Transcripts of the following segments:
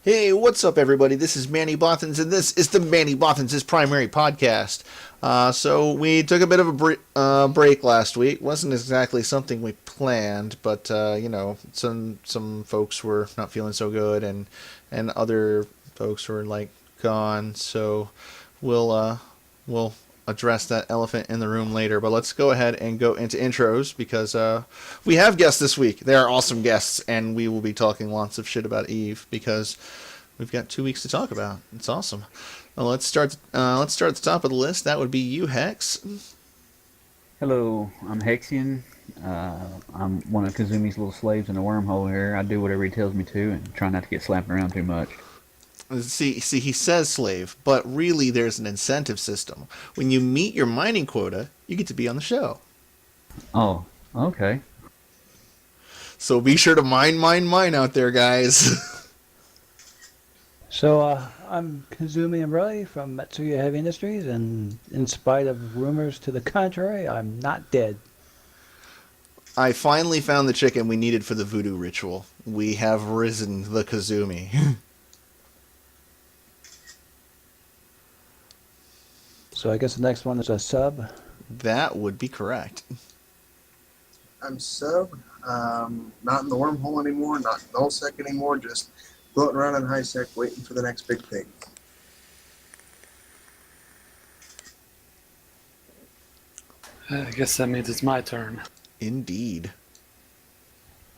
Hey, what's up, everybody? This is Manny Bothans, and this is the Manny Bothans' primary podcast. So we took a bit of a break last week. Wasn't exactly something we planned, but some folks were not feeling so good, and other folks were like gone. So we'll address that elephant in the room later. But let's go ahead and go into intros because we have guests this week. They are awesome guests, and we will be talking lots of shit about Eve because we've got 2 weeks to talk about. It's awesome. Well, let's start. Let's start at the top of the list. That would be you, Hex. Hello, I'm Hexian. I'm one of Kazumi's little slaves in the wormhole here. I do whatever he tells me to and try not to get slapped around too much. See, he says slave, but really there's an incentive system. When you meet your mining quota, you get to be on the show. Oh, okay. So be sure to mine out there, guys. So I'm Kazumi Umbrelli from Matsuya Heavy Industries, and in spite of rumors to the contrary, I'm not dead. I finally found the chicken we needed for the voodoo ritual. We have risen the Kazumi. So I guess the next one is a sub. That would be correct. I'm sub, not in the wormhole anymore, not in nullsec anymore, just floating around in high sec waiting for the next big thing. I guess that means it's my turn. Indeed.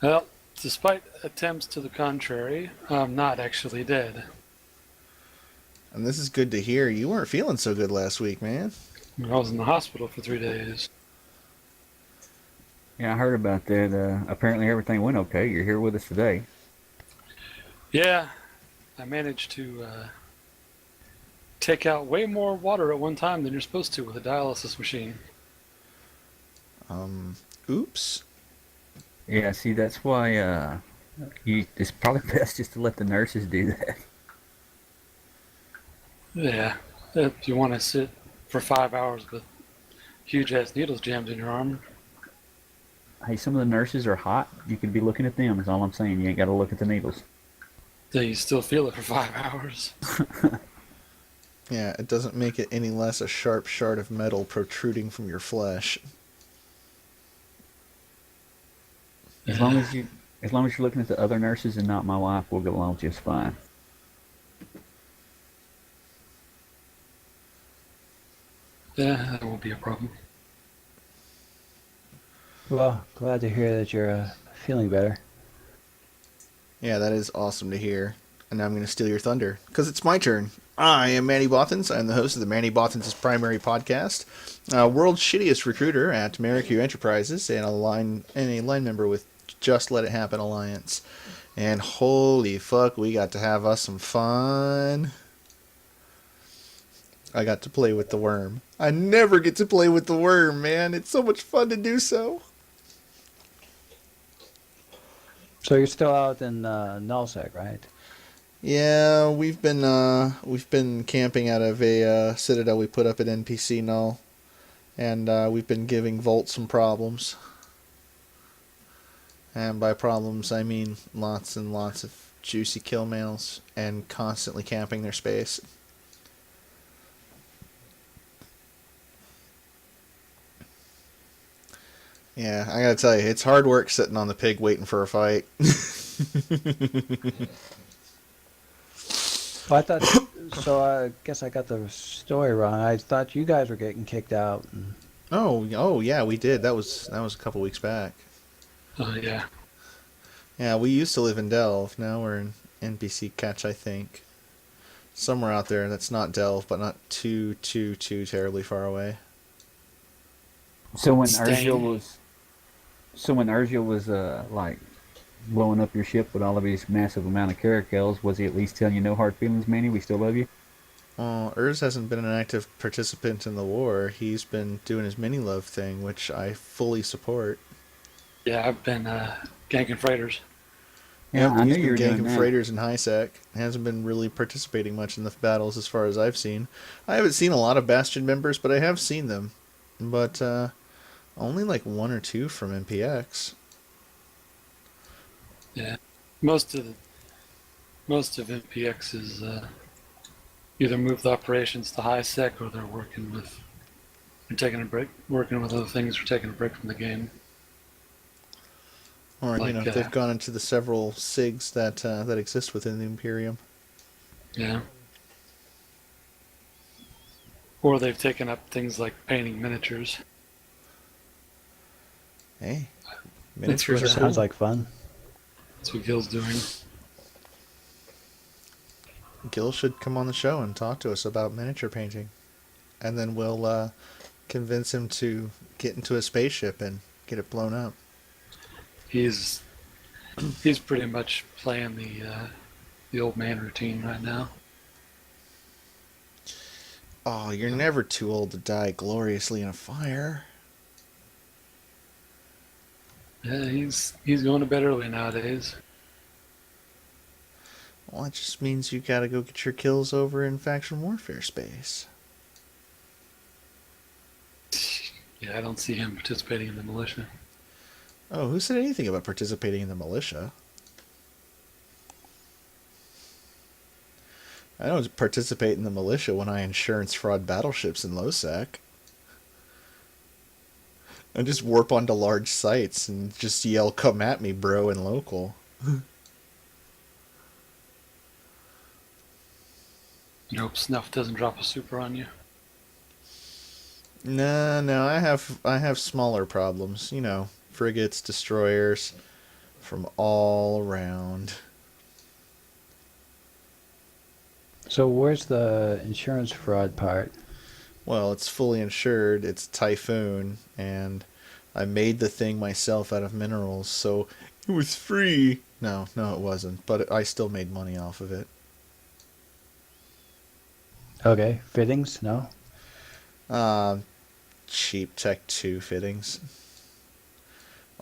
Well, despite attempts to the contrary, I'm not actually dead. And this is good to hear. You weren't feeling so good last week, man. I was in the hospital for 3 days. Yeah, I heard about that. Apparently everything went okay. You're here with us today. Yeah, I managed to take out way more water at one time than you're supposed to with a dialysis machine. Oops. Yeah, see, that's why it's probably best just to let the nurses do that. Yeah, if you want to sit for 5 hours with huge-ass needles jammed in your arm. Hey, some of the nurses are hot. You could be looking at them, is all I'm saying. You ain't got to look at the needles. Yeah, you still feel it for 5 hours. Yeah, it doesn't make it any less a sharp shard of metal protruding from your flesh. As long as you're looking at the other nurses and not my wife, we'll get along just fine. Yeah, that won't be a problem. Well, glad to hear that you're feeling better. Yeah, that is awesome to hear. And now I'm going to steal your thunder, because it's my turn. I am Manny Bothans. I'm the host of the Manny Bothans' primary podcast, world's shittiest recruiter at Maricu Enterprises, and a line member with Just Let It Happen Alliance. And holy fuck, we got to have us some fun. I got to play with the worm. I never get to play with the worm, man. It's so much fun to do so. So you're still out in nullsec, right? Yeah, we've been camping out of a citadel we put up at NPC Null, and we've been giving Volt some problems. And by problems, I mean lots and lots of juicy kill mails and constantly camping their space. Yeah, I gotta tell you, it's hard work sitting on the pig waiting for a fight. Well, I thought so. I guess I got the story wrong. I thought you guys were getting kicked out. Oh yeah, we did. That was a couple weeks back. Yeah. Yeah, we used to live in Delve. Now we're in NPC Catch, I think. Somewhere out there that's not Delve, but not too terribly far away. So when Stain. Urgil was like blowing up your ship with all of his massive amount of caracals, was he at least telling you no hard feelings, Manny? We still love you? Well, Urs hasn't been an active participant in the war. He's been doing his mini-love thing, which I fully support. Yeah, I've been ganking freighters. Yeah, I He's knew you were been doing ganking that. freighters in high sec. Hasn't been really participating much in the battles as far as I've seen. I haven't seen a lot of Bastion members, but I have seen them. But only like one or two from MPX. Yeah, most of most of MPX is either moved operations to high sec, or they're taking a break, working with other things, or taking a break from the game. Or, Like, they've gone into the several SIGs that exist within the Imperium. yeah. Or they've taken up things like painting miniatures. Hey, That's miniatures what are Sounds cool. like fun. That's what Gil's doing. Gil should come on the show and talk to us about miniature painting. And then we'll convince him to get into a spaceship and get it blown up. He's pretty much playing the old man routine right now. Oh, you're never too old to die gloriously in a fire. Yeah, he's going to bed early nowadays. Well, that just means you gotta go get your kills over in faction warfare space. Yeah, I don't see him participating in the militia. Oh, who said anything about participating in the militia? I don't participate in the militia when I insurance fraud battleships in LowSec. I just warp onto large sites and just yell, "Come at me, bro," in local. You hope Snuff doesn't drop a super on you. No, I have smaller problems. Frigates, destroyers, from all around. So where's the insurance fraud part? Well, it's fully insured. It's Typhoon, and I made the thing myself out of minerals, so it was free. No, it wasn't, but I still made money off of it. Okay, fittings? No? Uh, cheap Tech 2 fittings.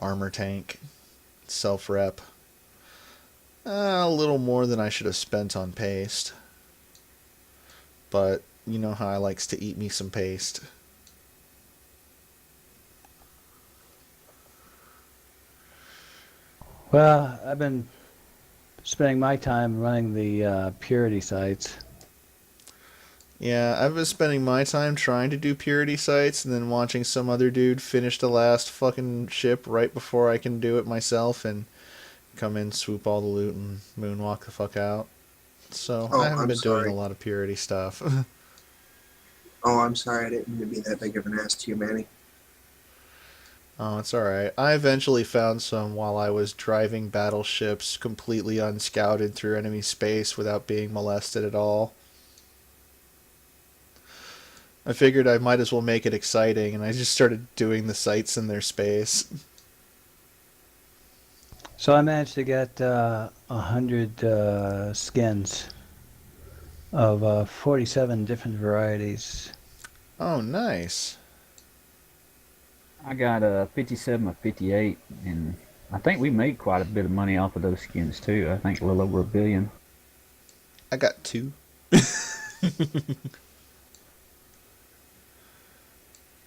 Armor tank. Self-rep. A little more than I should have spent on paste. But you know how I likes to eat me some paste. Well, I've been spending my time running the purity sites. Yeah, I've been spending my time trying to do purity sites and then watching some other dude finish the last fucking ship right before I can do it myself and come in, swoop all the loot, and moonwalk the fuck out. So Oh, I haven't I'm been sorry. doing a lot of purity stuff. Oh, I'm sorry. I didn't mean to be that big of an ass to you, Manny. Oh, it's alright. I eventually found some while I was driving battleships completely unscouted through enemy space without being molested at all. I figured I might as well make it exciting, and I just started doing the sites in their space. So I managed to get 100 skins of 47 different varieties. Oh, nice. I got a 57 of 58, and I think we made quite a bit of money off of those skins too. I think a little over $1 billion. I got 2.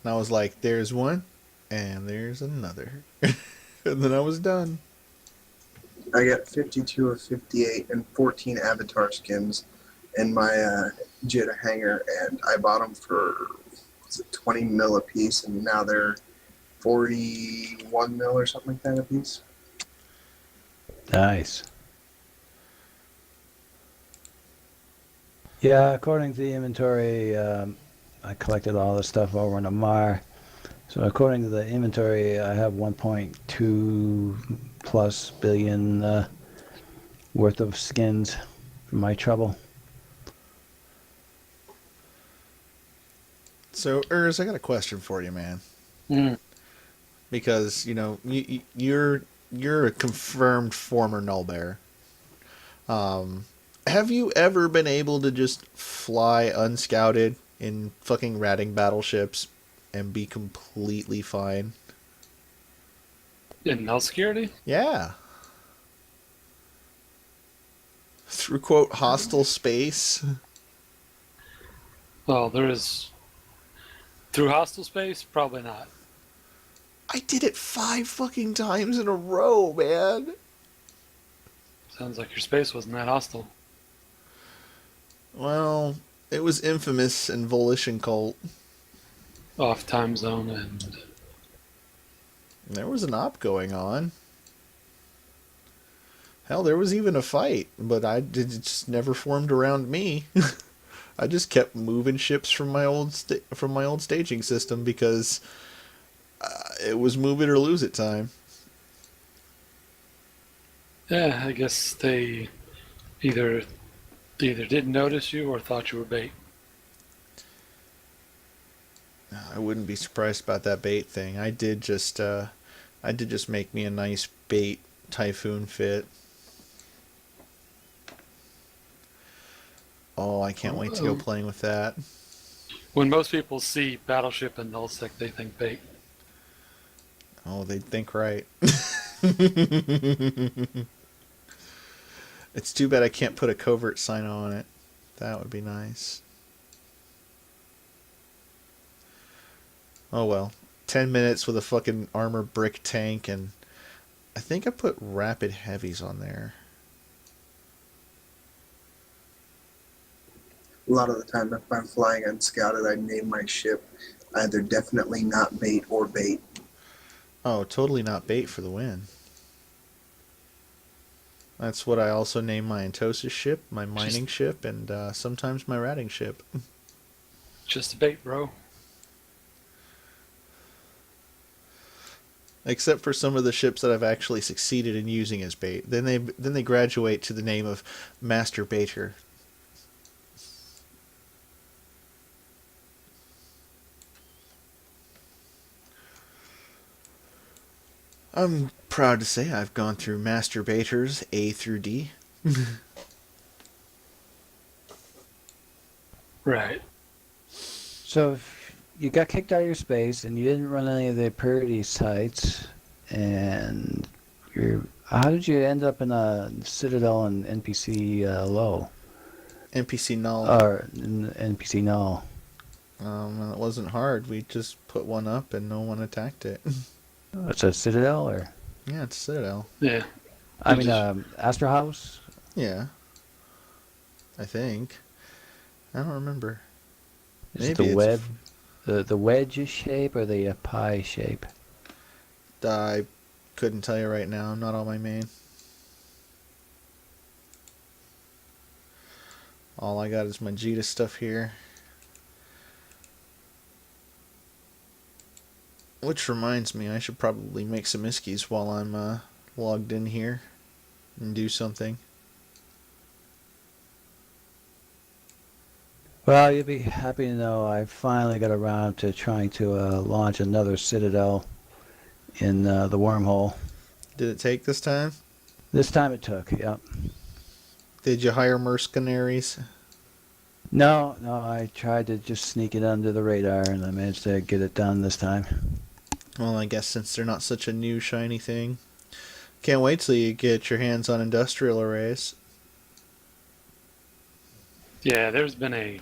And I was like, there's one, and there's another. And then I was done. I got 52 of 58 and 14 avatar skins in my Jetta hangar, and I bought them for 20 mil a piece, and now they're 41 mil or something like that a piece. Nice. Yeah, according to the inventory, I collected all the stuff over in Amar. So according to the inventory, I have 1.2 plus billion worth of skins for my trouble. So, I got a question for you, man. Mm. Because, you're a confirmed former nullbearer. Have you ever been able to just fly unscouted in fucking ratting battleships and be completely fine? In null security? Yeah. Through, quote, hostile space? Well, there is. Through hostile space? Probably not. I did it 5 fucking times in a row, man. Sounds like your space wasn't that hostile. Well, it was infamous and Volition cult. Off time zone and There was an op going on. Hell, there was even a fight, but it just never formed around me. I just kept moving ships from my old staging system because it was move it or lose it time. yeah, I guess they either didn't notice you or thought you were bait. I wouldn't be surprised about that bait thing. I did just make me a nice bait typhoon fit. Oh, I can't wait to go playing with that. When most people see battleship and nullsec, they think bait. Oh, they'd think right. It's too bad I can't put a covert sign on it. That would be nice. Oh well. 10 minutes with a fucking armor brick tank, and I think I put rapid heavies on there. A lot of the time, if I'm flying unscouted, I name my ship either definitely not bait or bait. Oh, totally not bait for the win. That's what I also name my Entosis ship, my mining ship, and sometimes my ratting ship. Just a bait, bro. Except for some of the ships that I've actually succeeded in using as bait. Then they graduate to the name of Master Baiter. I'm proud to say I've gone through Master Baiters A through D. Right. So if you got kicked out of your space and you didn't run any of the purity sites, and how did you end up in a Citadel and NPC low NPC null. or NPC null? It wasn't hard. We just put one up and no one attacked it. It's a Citadel, or Yeah, it's Citadel. Yeah. I You mean just- Astra House. Yeah. I think. I don't remember. Is it Maybe the it's web, the wedge shape, or the pie shape? I couldn't tell you right now. I'm not on my main. All I got is my Jita stuff here. Which reminds me, I should probably make some iskies while I'm logged in here and do something. Well, you'll be happy to know I finally got around to trying to launch another Citadel in the wormhole. Did it take this time? This time it took, yep. Did you hire mercenaries? No, I tried to just sneak it under the radar, and I managed to get it done this time. Well, I guess since they're not such a new shiny thing. Can't wait till you get your hands on industrial arrays. Yeah, there's been a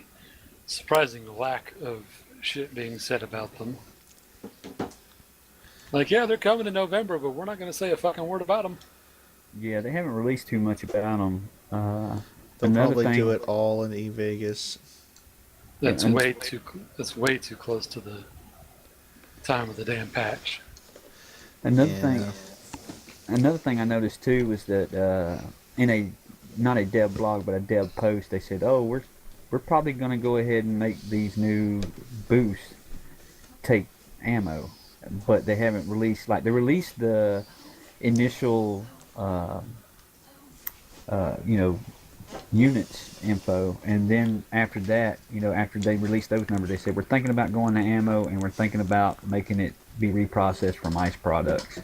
surprising lack of shit being said about them. Like, yeah, they're coming in November, but we're not going to say a fucking word about them. Yeah, they haven't released too much about them. They'll Another probably thing, do it all in eVegas. That's And- way too. That's way too close to the time of the damn patch. Another Yeah. thing I noticed too was that in a not a dev blog but a dev post, they said, "Oh, we're probably going to go ahead and make these new boosts take ammo," but they haven't released. Like they released the initial, units info, and then after that, after they released those numbers, they said we're thinking about going to ammo and we're thinking about making it be reprocessed from ICE products.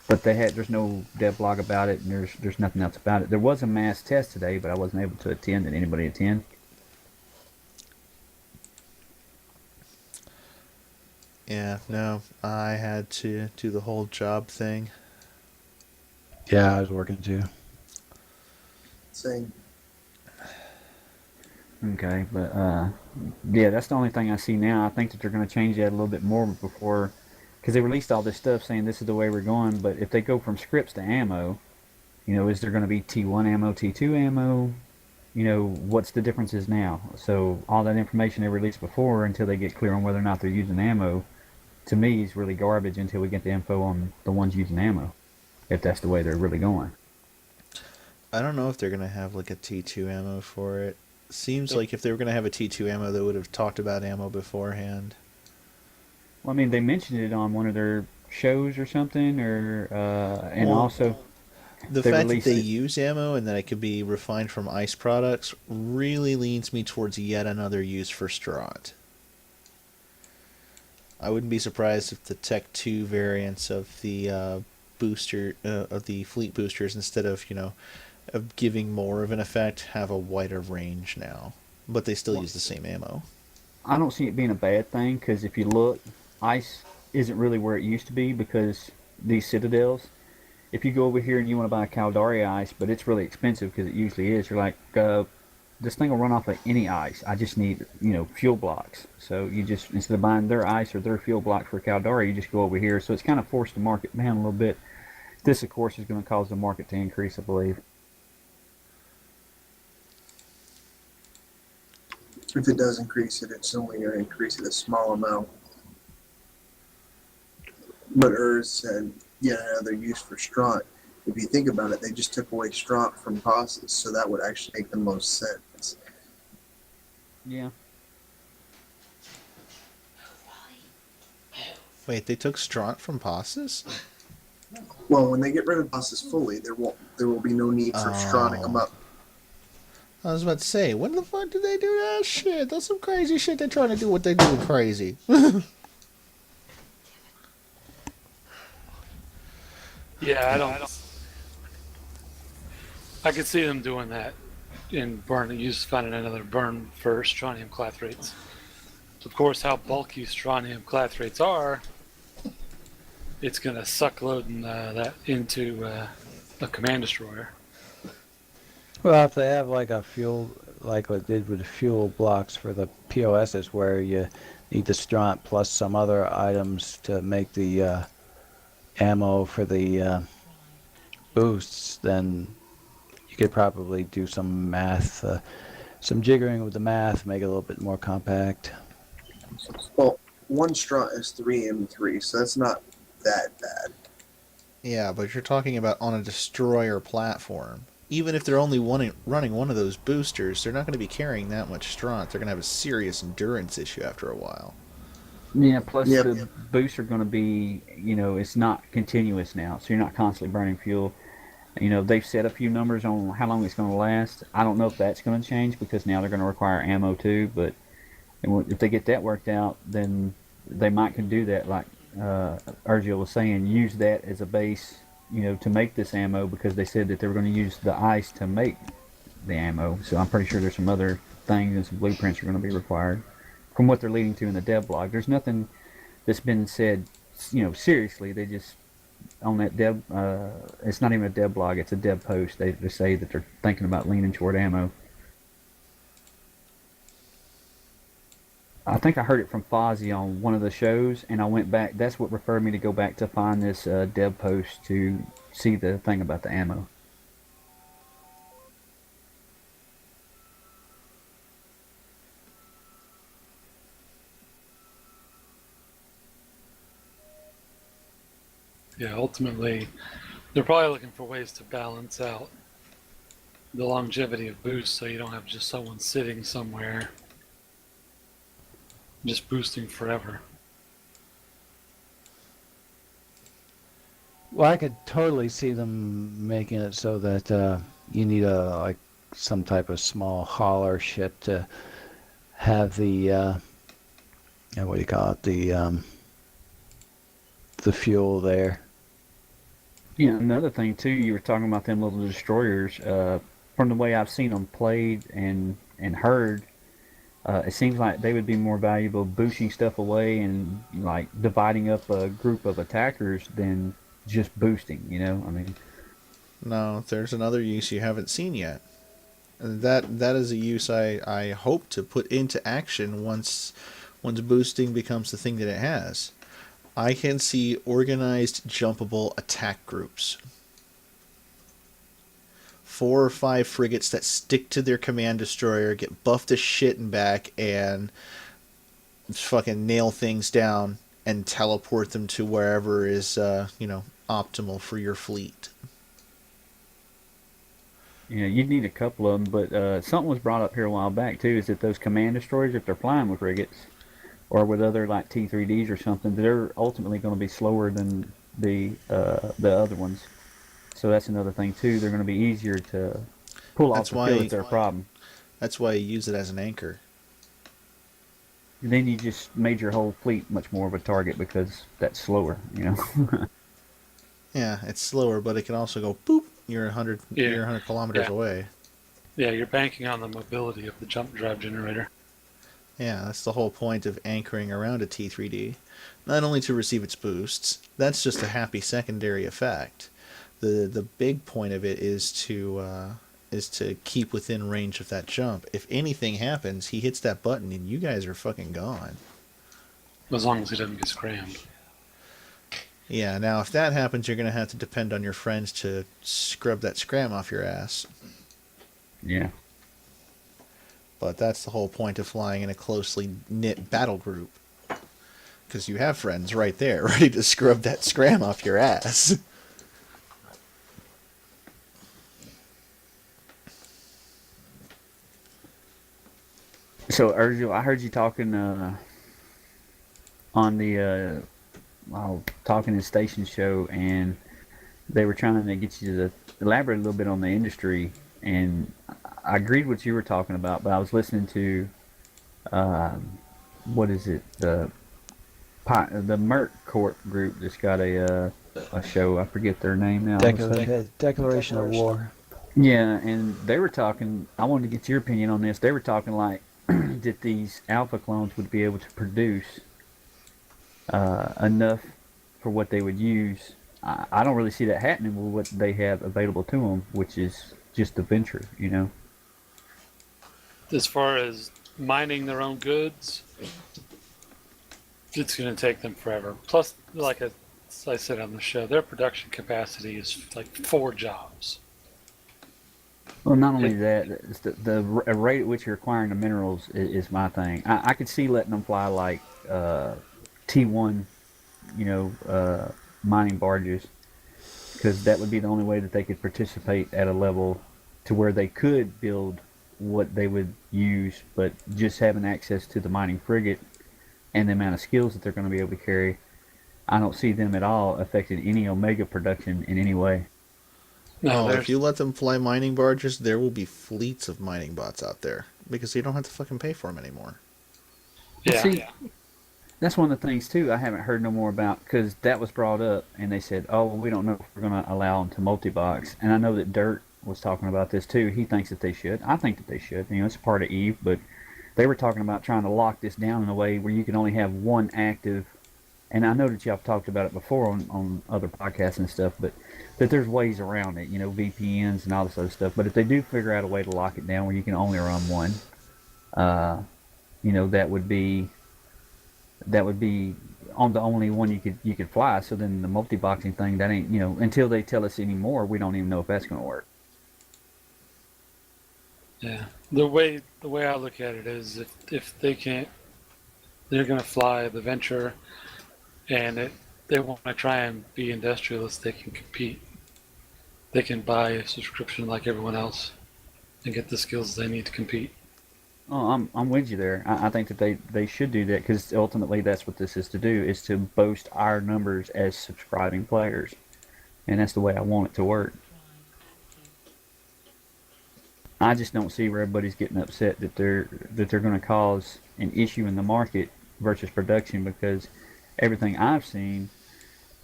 But there's no dev blog about it, and there's nothing else about it. There was a mass test today, but I wasn't able to attend. Did anybody attend? Yeah, no, I had to do the whole job thing. Yeah, I was working too. Saying, Okay, but yeah, that's the only thing I see now. I think that they're going to change that a little bit more because they released all this stuff saying this is the way we're going. But if they go from scripts to ammo, You know, is there going to be T1 ammo, T2 ammo? You know, what's the differences now? So all that information they released before, until they get clear on whether or not they're using ammo, to me is really garbage until we get the info on the ones using ammo, if that's the way they're really going. I don't know if they're gonna have like a T2 ammo for it. Seems like if they were gonna have a T2 ammo, they would have talked about ammo beforehand. Well, I mean, they mentioned it on one of their shows or something, or and Well, also the they fact that they released it. use ammo and that it could be refined from ice products really leans me towards yet another use for Strahd. I wouldn't be surprised if the Tech 2 variants of the booster of the fleet boosters, instead of of giving more of an effect, have a wider range now, but they still use the same ammo. I don't see it being a bad thing because if you look, ice isn't really where it used to be because these citadels. If you go over here and you want to buy a Caldari ice, but it's really expensive because it usually is, you're like, this thing will run off of any ice. I just need, fuel blocks. So you just, instead of buying their ice or their fuel block for Caldari, you just go over here. So it's kind of forced the market down a little bit. This, of course, is going to cause the market to increase, I believe. If it does increase it, it's only going to increase it a small amount. But Urs said, yeah, another use for Strahd. If you think about it, they just took away Strahd from bosses, so that would actually make the most sense. Yeah. Wait, they took Strahd from bosses? Well, when they get rid of bosses fully, there will be no need for Strahding them up. I was about to say, when the fuck did they do that shit? That's some crazy shit. They're trying to do what they do crazy. Yeah, I could see them doing that in burn. Finding another burn for strontium clathrates. Of course, how bulky strontium clathrates are, it's gonna suck loading that into a command destroyer. Well, if they have like a fuel, like what they did with the fuel blocks for the POSs, where you need the Stront plus some other items to make the ammo for the boosts, then you could probably do some math, some jiggering with the math, make it a little bit more compact. Well, one Strahd is 3 M3, so that's not that bad. Yeah, but you're talking about on a destroyer platform. Even if they're only running one of those boosters, they're not going to be carrying that much Strahd. They're going to have a serious endurance issue after a while. Yeah, plus Yep. the boosts are going to be, it's not continuous now, so you're not constantly burning fuel. They've set a few numbers on how long it's going to last. I don't know if that's going to change because now they're going to require ammo too, but if they get that worked out, then they might can do that like Urgil was saying, use that as a base, to make this ammo because they said that they were going to use the ice to make the ammo. So I'm pretty sure there's some other things and some blueprints are going to be required from what they're leading to in the dev blog. There's nothing that's been said, seriously. They just, on that dev, it's not even a dev blog, it's a dev post. They say that they're thinking about leaning toward ammo. I think I heard it from Fozzie on one of the shows, and I went back. That's what referred me to go back to find this dev post to see the thing about the ammo. Yeah, ultimately, they're probably looking for ways to balance out the longevity of boosts so you don't have just someone sitting somewhere just boosting forever. Well, I could totally see them making it so that you need like some type of small hauler ship to have the what do you call it, the fuel there. Yeah, another thing too, you were talking about them little destroyers. From the way I've seen them played and heard, it seems like they would be more valuable boosting stuff away and like dividing up a group of attackers than just boosting. I mean, No, there's another use you haven't seen yet. And that is a use I hope to put into action once boosting becomes the thing that it has. I can see organized jumpable attack groups. 4 or 5 frigates that stick to their command destroyer, get buffed to shit and back, and fucking nail things down and teleport them to wherever is, optimal for your fleet. Yeah, you'd need a couple of them, but something was brought up here a while back too. Is that those command destroyers, if they're flying with frigates or with other like T3Ds or something, they're ultimately going to be slower than the other ones. So that's another thing too. They're going to be easier to pull off That's the why- field if they're a problem. That's why you use it as an anchor. And then you just made your whole fleet much more of a target because that's slower, you know. Yeah, it's slower, but it can also go boop. You're 100 Yeah. you're 100 kilometers Yeah. away. Yeah, you're banking on the mobility of the jump drive generator. Yeah, that's the whole point of anchoring around a T3D. Not only to receive its boosts, that's just a happy secondary effect. The big point of it is to keep within range of that jump. If anything happens, he hits that button and you guys are fucking gone. As long as he doesn't get scrammed. Yeah, now if that happens, you're going to have to depend on your friends to scrub that scram off your ass. Yeah. But that's the whole point of flying in a closely knit battle group. Because you have friends right there, ready to scrub that scram off your ass. So, Urgil, I heard you talking on the talking in station show, and they were trying to get you to elaborate a little bit on the industry. And I agreed with what you were talking about, but I was listening to what is it, the Merck Corp group that's got a show. I forget their name now. Declaration of War. Yeah, and they were talking. I wanted to get your opinion on this. They were talking like that these alpha clones would be able to produce enough for what they would use. I don't really see that happening with what they have available to them, which is just the venture, you know. As far as mining their own goods, it's going to take them forever. Plus, like I said on the show, their production capacity is like 4 jobs. Well, not only that, it's the rate at which you're acquiring the minerals is my thing. I could see letting them fly like T1, mining barges, because that would be the only way that they could participate at a level to where they could build what they would use, but just having access to the mining frigate and the amount of skills that they're going to be able to carry, I don't see them at all affecting any Omega production in any way. No, If you let them fly mining barges, there will be fleets of mining bots out there. Because you don't have to fucking pay for them anymore. yeah, See, that's one of the things too I haven't heard no more about, because that was brought up and they said, oh, well, we don't know if we're going to allow them to multi-box. And I know that Dirt was talking about this too. He thinks that they should. I think that they should. It's a part of Eve, but they were talking about trying to lock this down in a way where you can only have one active. And I know that y'all talked about it before on other podcasts and stuff, but that there's ways around it, VPNs and all this other stuff. But if they do figure out a way to lock it down where you can only run one, that would be on the only one you could fly. So then the multi-boxing thing, that ain't, until they tell us anymore, we don't even know if that's going to work. yeah. The way I look at it is, if they can't, they're going to fly the Venture, and they want to try and be industrialists. They can compete. They can buy a subscription like everyone else, and get the skills they need to compete. Oh, I'm with you there. I think that they should do that, because ultimately that's what this is to do, is to boast our numbers as subscribing players, and that's the way I want it to work. I just don't see where everybody's getting upset that they're going to cause an issue in the market versus production, because everything I've seen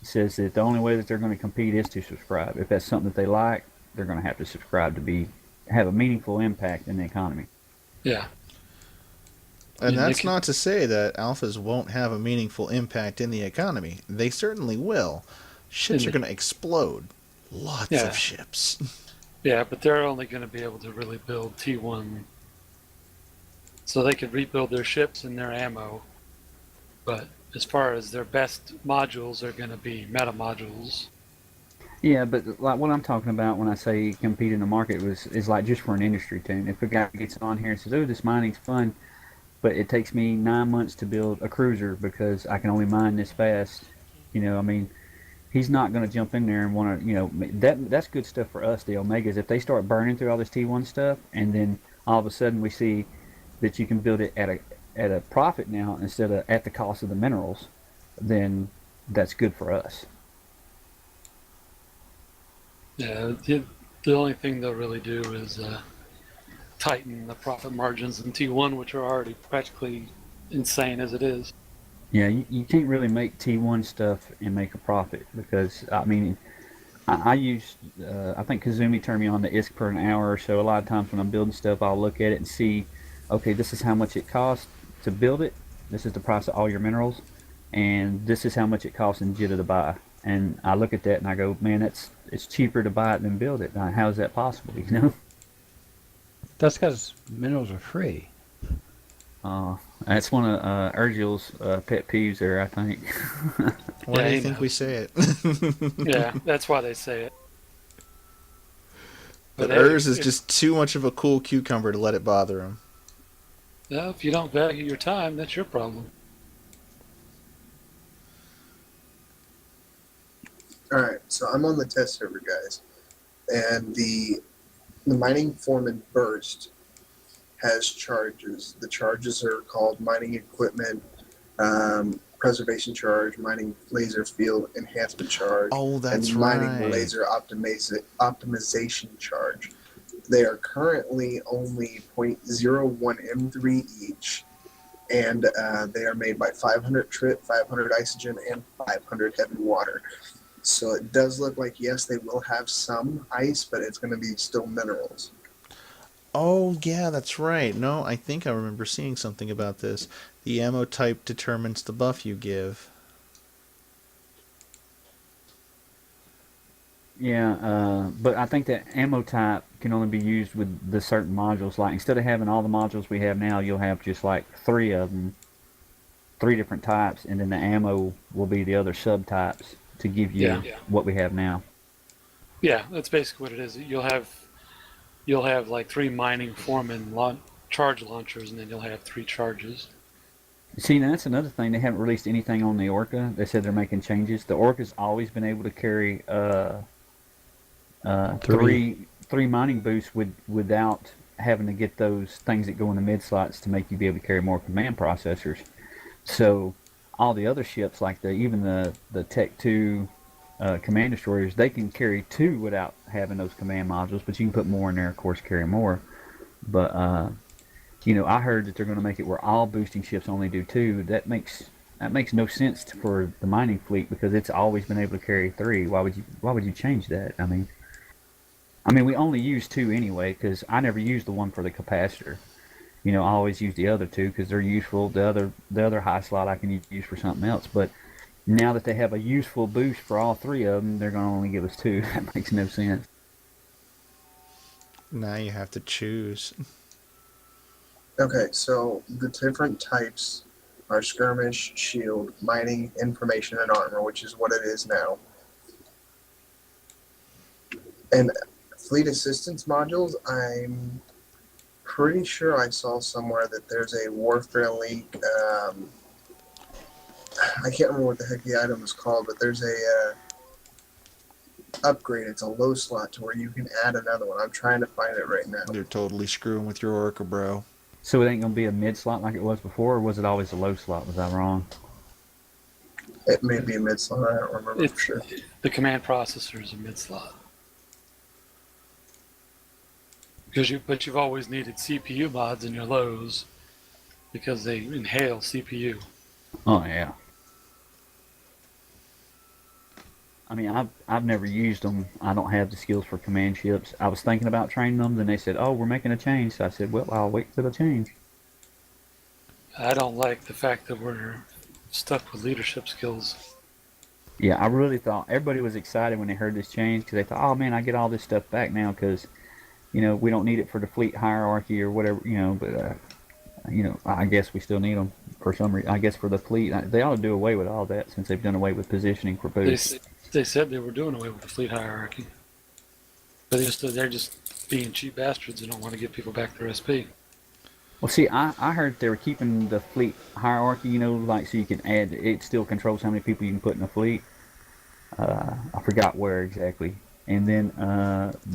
says that the only way that they're going to compete is to subscribe. If that's something that they like, they're going to have to subscribe to have a meaningful impact in the economy. Yeah. And Yeah, that's not to say that alphas won't have a meaningful impact in the economy. They certainly will. Ships are going to explode. Lots Yeah. of ships. Yeah, but they're only going to be able to really build T1. So they could rebuild their ships and their ammo. But as far as their best modules are going to be meta modules. Yeah, but like what I'm talking about when I say compete in the market is like just for an industry tune. If a guy gets on here and says, "Oh, this mining's fun," but it takes me 9 months to build a cruiser because I can only mine this fast. I mean, he's not going to jump in there and want to. That's good stuff for us, the Omegas. If they start burning through all this T1 stuff, and then all of a sudden we see that you can build it at a profit now instead of at the cost of the minerals, then that's good for us. Yeah, the only thing they'll really do is tighten the profit margins in T1, which are already practically insane as it is. Yeah, you can't really make T1 stuff and make a profit because I mean I use I think Kazumi turned me on to ISK per an hour or so. A lot of times when I'm building stuff, I'll look at it and see, okay, this is how much it costs to build it. This is the price of all your minerals, and this is how much it costs in Jitta to buy. And I look at that and I go, man, it's cheaper to buy it than build it. How is that possible? That's because minerals are free. That's one of Urgil's pet peeves there, I think. Why Yeah, do you he think knows. we say it? Yeah, that's why they say it. But hey, Urs is just too much of a cool cucumber to let it bother him. yeah, if you don't value your time, that's your problem. All right, so I'm on the test server, guys, and the mining foreman burst has charges. The charges are called mining equipment, preservation charge, mining laser field enhancement charge, Oh, that's and mining right. laser optimization charge. They are currently only 0.01 M3 each, and they are made by 500 trip, 500 isogen, and 500 heavy water. So it does look like, yes, they will have some ice, but it's going to be still minerals. Oh, yeah, that's right. No, I think I remember seeing something about this. The ammo type determines the buff you give. Yeah, but I think that ammo type can only be used with the certain modules. Like instead of having all the modules we have now, you'll have just like three of them, three different types, and then the ammo will be the other subtypes to give you Yeah. what we have now. Yeah, that's basically what it is. You'll have like 3 mining foreman charge launchers, and then you'll have 3 charges. See, now that's another thing. They haven't released anything on the Orca. They said they're making changes. The Orca's always been able to carry three mining boosts without having to get those things that go in the mid slots to make you be able to carry more command processors. So all the other ships, like even the Tech 2 command destroyers, they can carry 2 without having those command modules, but you can put more in there, of course, carry more. But I heard that they're going to make it where all boosting ships only do 2. That makes no sense for the mining fleet because it's always been able to carry 3. Why would you change that? I mean, we only use 2 anyway because I never used the one for the capacitor. I always use the other 2 because they're useful. The other high slot I can use for something else. But now that they have a useful boost for all 3 of them, they're going to only give us 2. That makes no sense. Now you have to choose. Okay, so the different types are skirmish, shield, mining, information, and armor, which is what it is now. And fleet assistance modules, I'm pretty sure I saw somewhere that there's a warfare link. I can't remember what the heck the item is called, but there's a upgrade. It's a low slot to where you can add another one. I'm trying to find it right now. They're totally screwing with your Orca, bro. So it ain't going to be a mid slot like it was before, or was it always a low slot? Was I wrong? It may be a mid slot. I don't remember for sure. The command processor is a mid slot. But you've always needed CPU mods in your lows because they inhale CPU. Oh yeah. I mean, I've never used them. I don't have the skills for command ships. I was thinking about training them, then they said, "Oh, we're making a change." So I said, "Well, I'll wait for the change." I don't like the fact that we're stuck with leadership skills. Yeah, I really thought everybody was excited when they heard this change because they thought, "Oh man, I get all this stuff back now because, we don't need it for the fleet hierarchy or whatever, But I guess we still need them for some reason. I guess for the fleet, they ought to do away with all that since they've done away with positioning for boosts. They said they were doing away with the fleet hierarchy. But they're just being cheap bastards and don't want to give people back their SP. Well, see, I heard they were keeping the fleet hierarchy, like so you can add, it still controls how many people you can put in a fleet. I forgot where exactly. And then,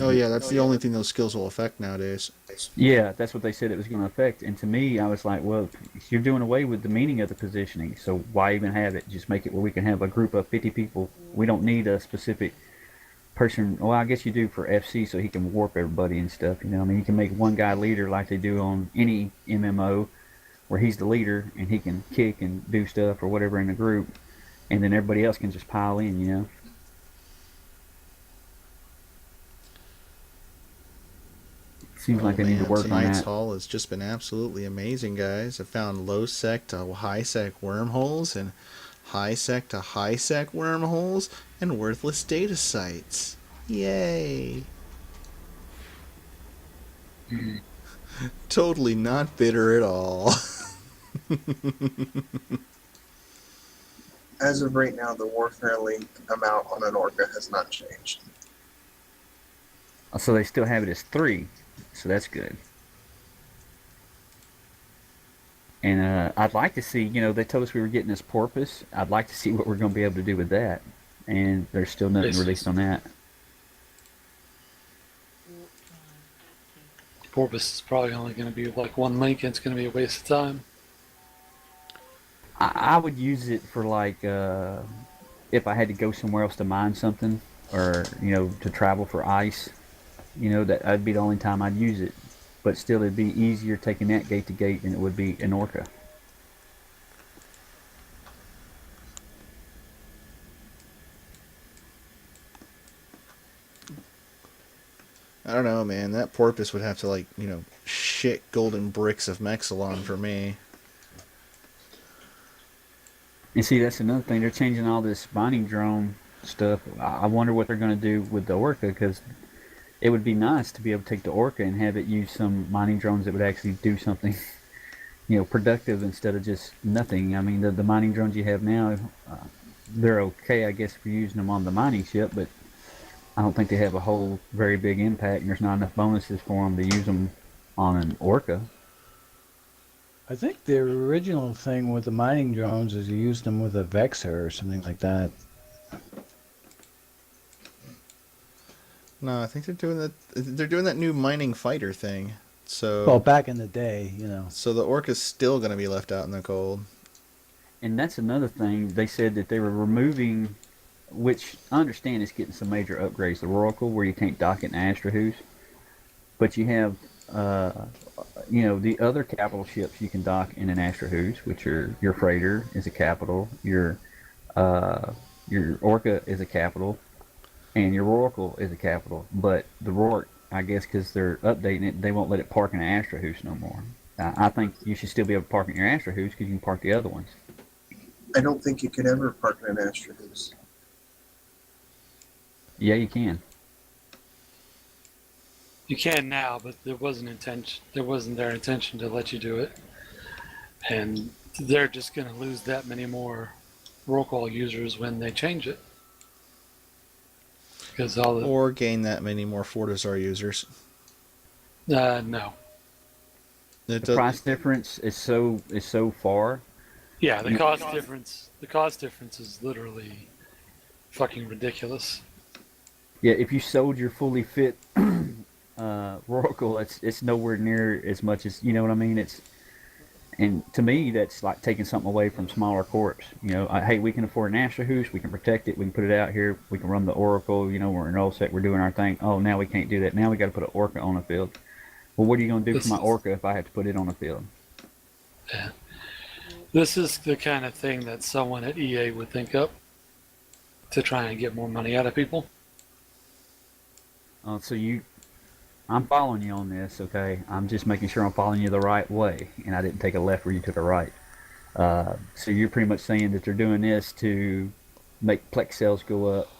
Oh yeah, that's the only thing those skills will affect nowadays. yeah, that's what they said it was going to affect. And to me, I was like, well, you're doing away with the meaning of the positioning, so why even have it? Just make it where we can have a group of 50 people. We don't need a specific person. Well, I guess you do for FC, so he can warp everybody and stuff. I mean, you can make one guy leader like they do on any MMO, where he's the leader and he can kick and do stuff or whatever in the group, and then everybody else can just pile in. Seems like they need to work on tonight's that. haul has just been absolutely amazing, guys. I found low sec to high sec wormholes and high sec to high sec wormholes and worthless data sites. Yay! Totally not bitter at all. As of right now, the Warfare Link amount on an Orca has not changed. So they still have it as 3, so that's good. And I'd like to see, they told us we were getting this porpoise. I'd like to see what we're going to be able to do with that. And there's still nothing released on that. Porpoise is probably only going to be like 1 link, and it's going to be a waste of time. I would use it for like if I had to go somewhere else to mine something, or to travel for ice. That'd be the only time I'd use it. But still, it'd be easier taking that gate to gate than it would be an Orca. I don't know, man. That porpoise would have to shit golden bricks of Mexilon for me. And see, that's another thing. They're changing all this mining drone stuff. I wonder what they're going to do with the Orca, because it would be nice to be able to take the Orca and have it use some mining drones that would actually do something, productive instead of just nothing. I mean, the mining drones you have now, they're okay, I guess, if you're using them on the mining ship, but I don't think they have a whole very big impact, and there's not enough bonuses for them to use them on an Orca. I think the original thing with the mining drones is you used them with a Vexer or something like that. No, I think they're doing that new mining fighter thing. So Well, back in the day, So the Orca's still going to be left out in the cold. And that's another thing. They said that they were removing, which I understand is getting some major upgrades, the Oracle, where you can't dock it in Astrahoos. But you have, the other capital ships you can dock in an Astrahoos, which are your freighter is a capital, your Orca is a capital, and your Oracle is a capital. But the Rourke, I guess because they're updating it, they won't let it park in an Astrahoos no more. I think you should still be able to park in your Astrahoos because you can park the other ones. I don't think you could ever park in an Astrahoos. Yeah, you can. You can now, but there wasn't their intention to let you do it. And they're just going to lose that many more roll call users when they change it. Because Or gain that many more Fortizar users. no. The price difference is so far. Yeah, the cost difference is literally fucking ridiculous. Yeah, if you sold your fully fit Roracle, it's nowhere near as much as, you know what I mean. And to me, that's like taking something away from smaller corps. Hey, we can afford an Astrahoos, we can protect it, we can put it out here, we can run the Oracle. We're in OSEC, we're doing our thing. Oh, now we can't do that. Now we got to put an Orca on the field. Well, what are you going to do for my Orca if I have to put it on the field? Yeah. This is the kind of thing that someone at EA would think up to try and get more money out of people. I'm following you on this, okay? I'm just making sure I'm following you the right way, and I didn't take a left where you took a right. So you're pretty much saying that they're doing this to make Plex sales go up,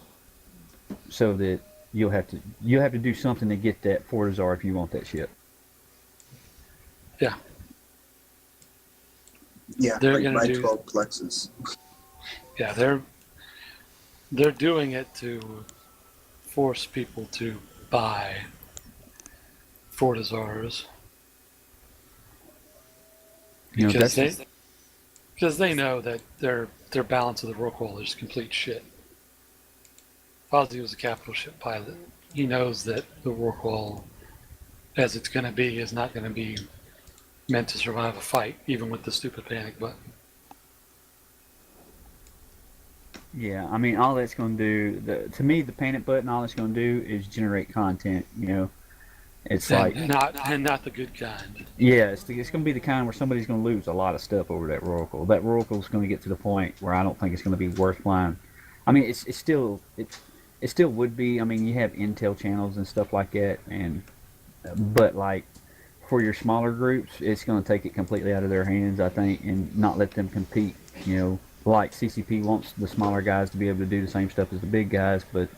so that you have to do something to get that Fortizar if you want that ship. Yeah. Yeah, They're like gonna buy do 12 plexes. Yeah, they're doing it to force people to buy Fortizars You know, because that's they know that their balance of the Rorqual is complete shit. Ozzy was a capital ship pilot. He knows that the Rorqual, as it's going to be, is not going to be meant to survive a fight, even with the stupid panic button. yeah. I mean, all that's going to do, to me, the panic button, all it's going to do is generate content. You know, it's like, And not the good kind. yeah, it's going to be the kind where somebody's going to lose a lot of stuff over that Roracle. That Roracle's going to get to the point where I don't think it's going to be worth flying. I mean, it still would be. I mean, you have Intel channels and stuff like that, and but like for your smaller groups, it's going to take it completely out of their hands, I think, and not let them compete. You know, like CCP wants the smaller guys to be able to do the same stuff as the big guys, but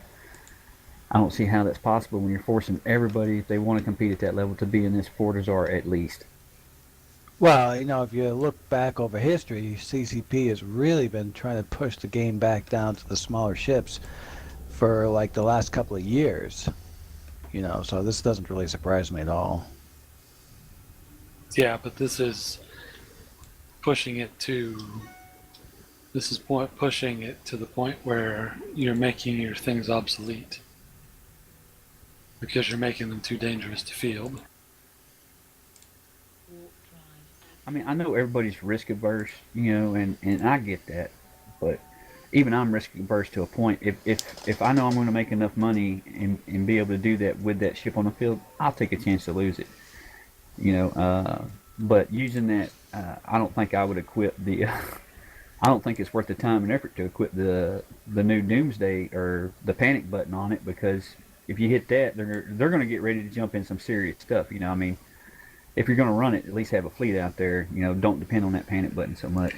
I don't see how that's possible when you're forcing everybody, if they want to compete at that level, to be in this Fortizar at least. Well, you know, if you look back over history, CCP has really been trying to push the game back down to the smaller ships for like the last couple of years. You know, so this doesn't really surprise me at all. Yeah, but this is pushing it to. This is pushing it to the point where you're making your things obsolete because you're making them too dangerous to field. I mean, I know everybody's risk averse, you know, and I get that, but even I'm risk averse to a point. If I know I'm going to make enough money and be able to do that with that ship on the field, I'll take a chance to lose it, you know. But using that, I don't think I would equip the. I don't think it's worth the time and effort to equip the new Doomsday or the panic button on it, because if you hit that, they're going to get ready to jump in some serious stuff. You know, I mean, if you're going to run it, at least have a fleet out there. You know, don't depend on that panic button so much.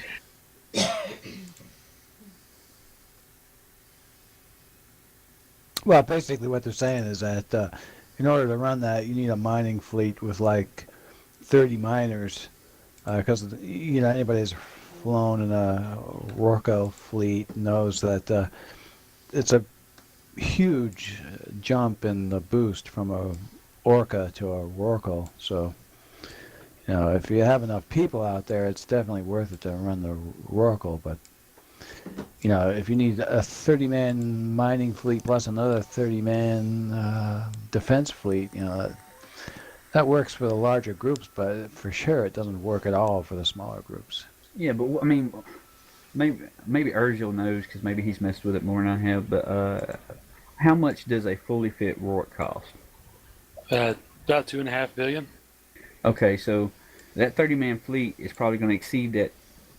Well, basically what they're saying is that in order to run that, you need a mining fleet with like 30 miners, because you know anybody who's flown in a Rorco fleet knows that it's a huge jump in the boost from a Orca to a Rorco. So, you know, if you have enough people out there, it's definitely worth it to run the Rorco. But, you know, if you need a 30-man mining fleet plus another 30-man defense fleet, you know, that works for the larger groups, but for sure it doesn't work at all for the smaller groups. Yeah, but I mean, maybe Urgil knows because maybe he's messed with it more than I have. But how much does a fully fit Rourke cost? About 2.5 billion. Okay, so that 30-man fleet is probably going to exceed that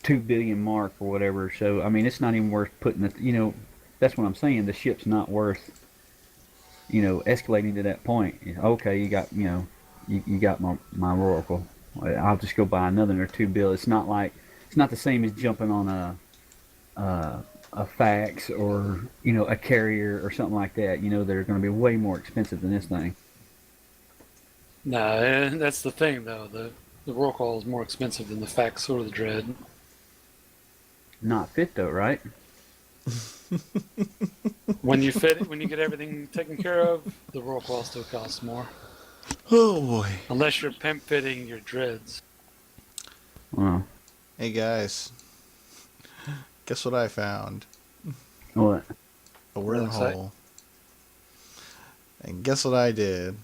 2 billion mark or whatever. So I mean, it's not even worth putting the. You know, that's what I'm saying. The ship's not worth. You know, escalating to that point. Okay, you got you got my Oracle. I'll just go buy another or 2 bill. It's not the same as jumping on a fax or a carrier or something like that. You know, they're going to be way more expensive than this thing. No, and that's the thing though. The roll call is more expensive than the fax or the dread. Not fit though, right? When you get everything taken care of, the roll call still costs more. Oh boy. Unless you're pimp fitting your dreads. Wow. Hey guys, guess what I found? What? A wormhole. And guess what I did?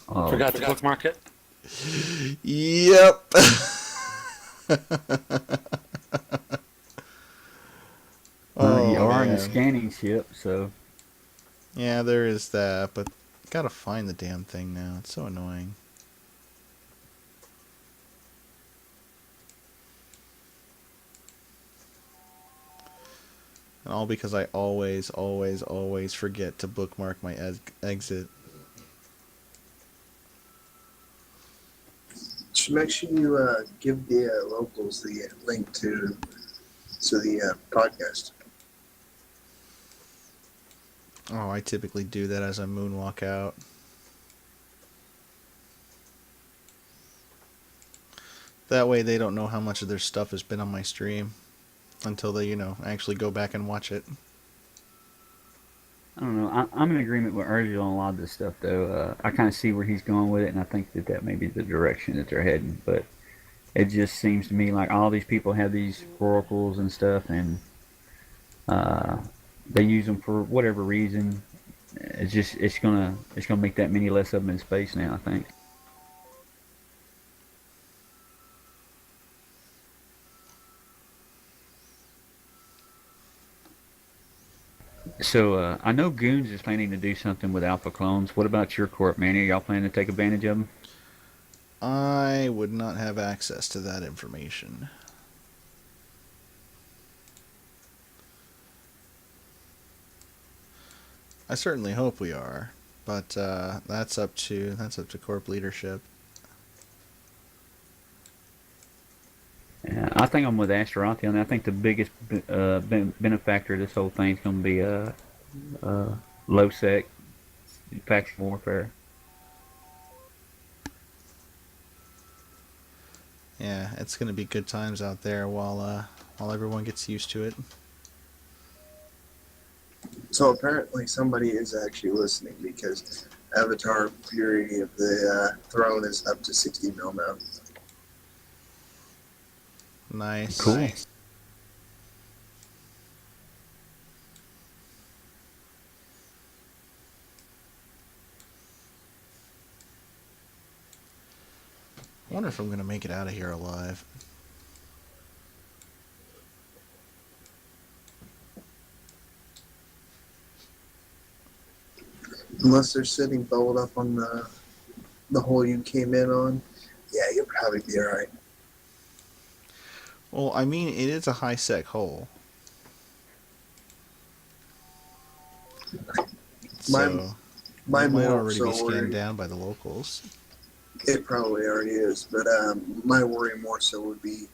Oh. Forgot to bookmark it? Yep. You are in man. the scanning ship, so. Yeah, there is that, but gotta find the damn thing now. It's so annoying. And all because I always forget to bookmark my exit. Should make sure you give the locals the link to the podcast. Oh, I typically do that as I moonwalk out. That way they don't know how much of their stuff has been on my stream. until they, actually go back and watch it. I don't know. I'm in agreement with Urgil on a lot of this stuff, though. I kind of see where he's going with it, and I think that may be the direction that they're heading. But it just seems to me like all these people have these oracles and stuff, and uh, they use them for whatever reason. It's gonna make that many less of them in space now, I think. So I know Goons is planning to do something with Alpha clones. What about your corp, Manny? Are y'all planning to take advantage of them? I would not have access to that information. I certainly hope we are, but that's up to corp leadership. Yeah, I think I'm with Asterothi on that. I think the biggest benefactor of this whole thing is going to be low sec faction warfare. Yeah, it's gonna be good times out there while everyone gets used to it. So apparently somebody is actually listening because Avatar Fury of the Throne is up to 60 mil now. Nice. Cool. Nice. I wonder if I'm gonna make it out of here alive. Unless they're sitting bubbled up on the hole you came in on, yeah, you'll probably be alright. Well, I mean, it is a high sec hole. My So my it might more already so be scanned worry, down by the locals. it probably already is, but my worry more so would be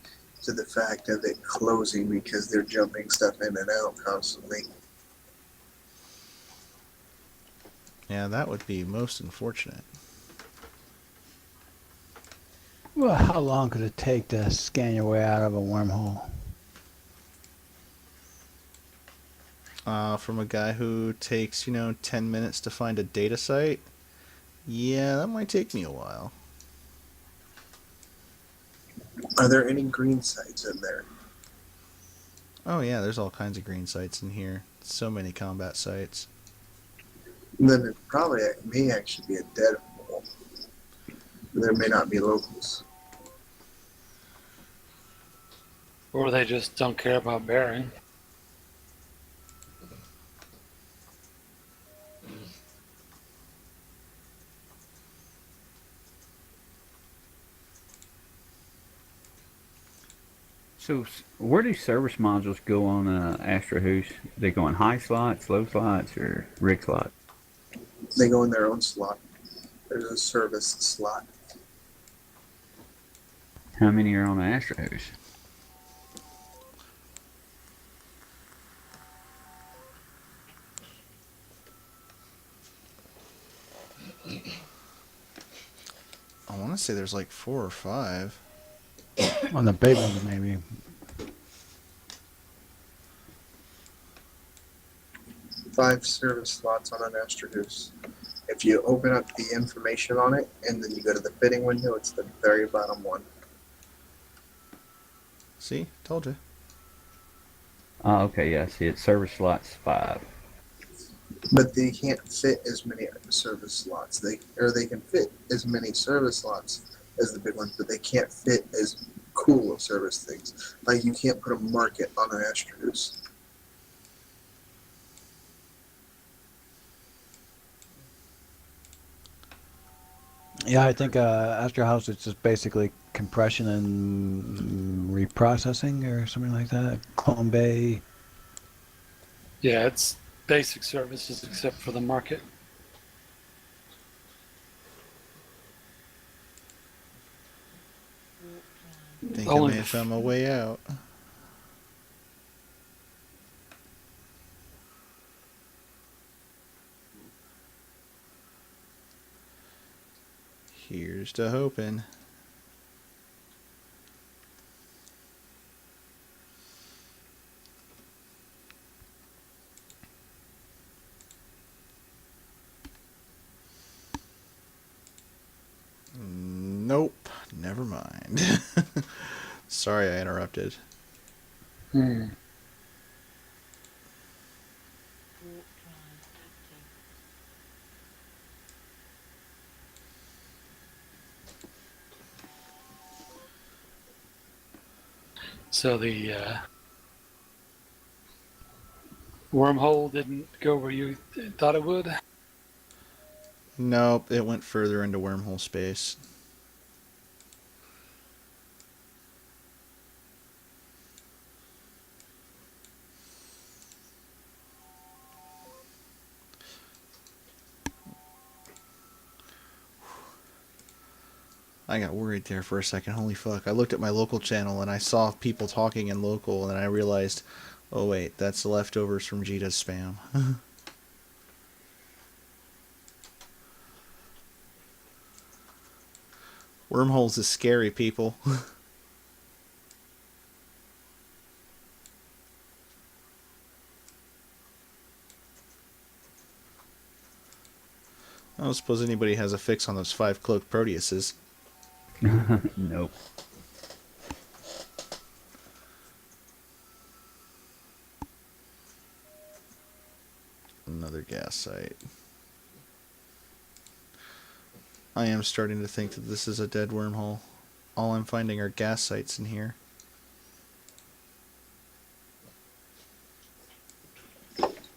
to the fact of it closing because they're jumping stuff in and out constantly. Yeah, that would be most unfortunate. Well, how long could it take to scan your way out of a wormhole? From a guy who takes, 10 minutes to find a data site, yeah, that might take me a while. Are there any green sites in there? Oh yeah, there's all kinds of green sites in here. So many combat sites. Then it probably may actually be a dead hole. There may not be locals. Or they just don't care about bearing. So where do service modules go on Astra Hoos? They go in high slots, low slots, or rig slot? They go in their own slot. There's a service slot. How many are on Astra Hoos? I want to say there's like 4 or 5. On the big ones, maybe. Five service slots on an Astra Goose. If you open up the information on it and then you go to the fitting window, it's the very bottom one. See? Told you. Oh, okay, yeah, I see it. Service slots 5. But they can't fit as many service slots. They can fit as many service slots as the big ones, but they can't fit as cool of service things. Like you can't put a market on an Astra Goose. Yeah, I think Astra House is just basically compression and reprocessing or something like that. Clone Bay. Yeah, it's basic services except for the market. Think I Only may have found my way out. Here's to hoping. Nope. Never mind. Sorry I interrupted. Hmm. So the wormhole didn't go where you thought it would? Nope, it went further into wormhole space. I got worried there for a second. Holy fuck. I looked at my local channel and I saw people talking in local and I realized, oh wait, that's the leftovers from Jita's spam. Wormholes is scary, people. I don't suppose anybody has a fix on those 5 cloaked Proteuses. Nope. Another gas site. I am starting to think that this is a dead wormhole. All I'm finding are gas sites in here.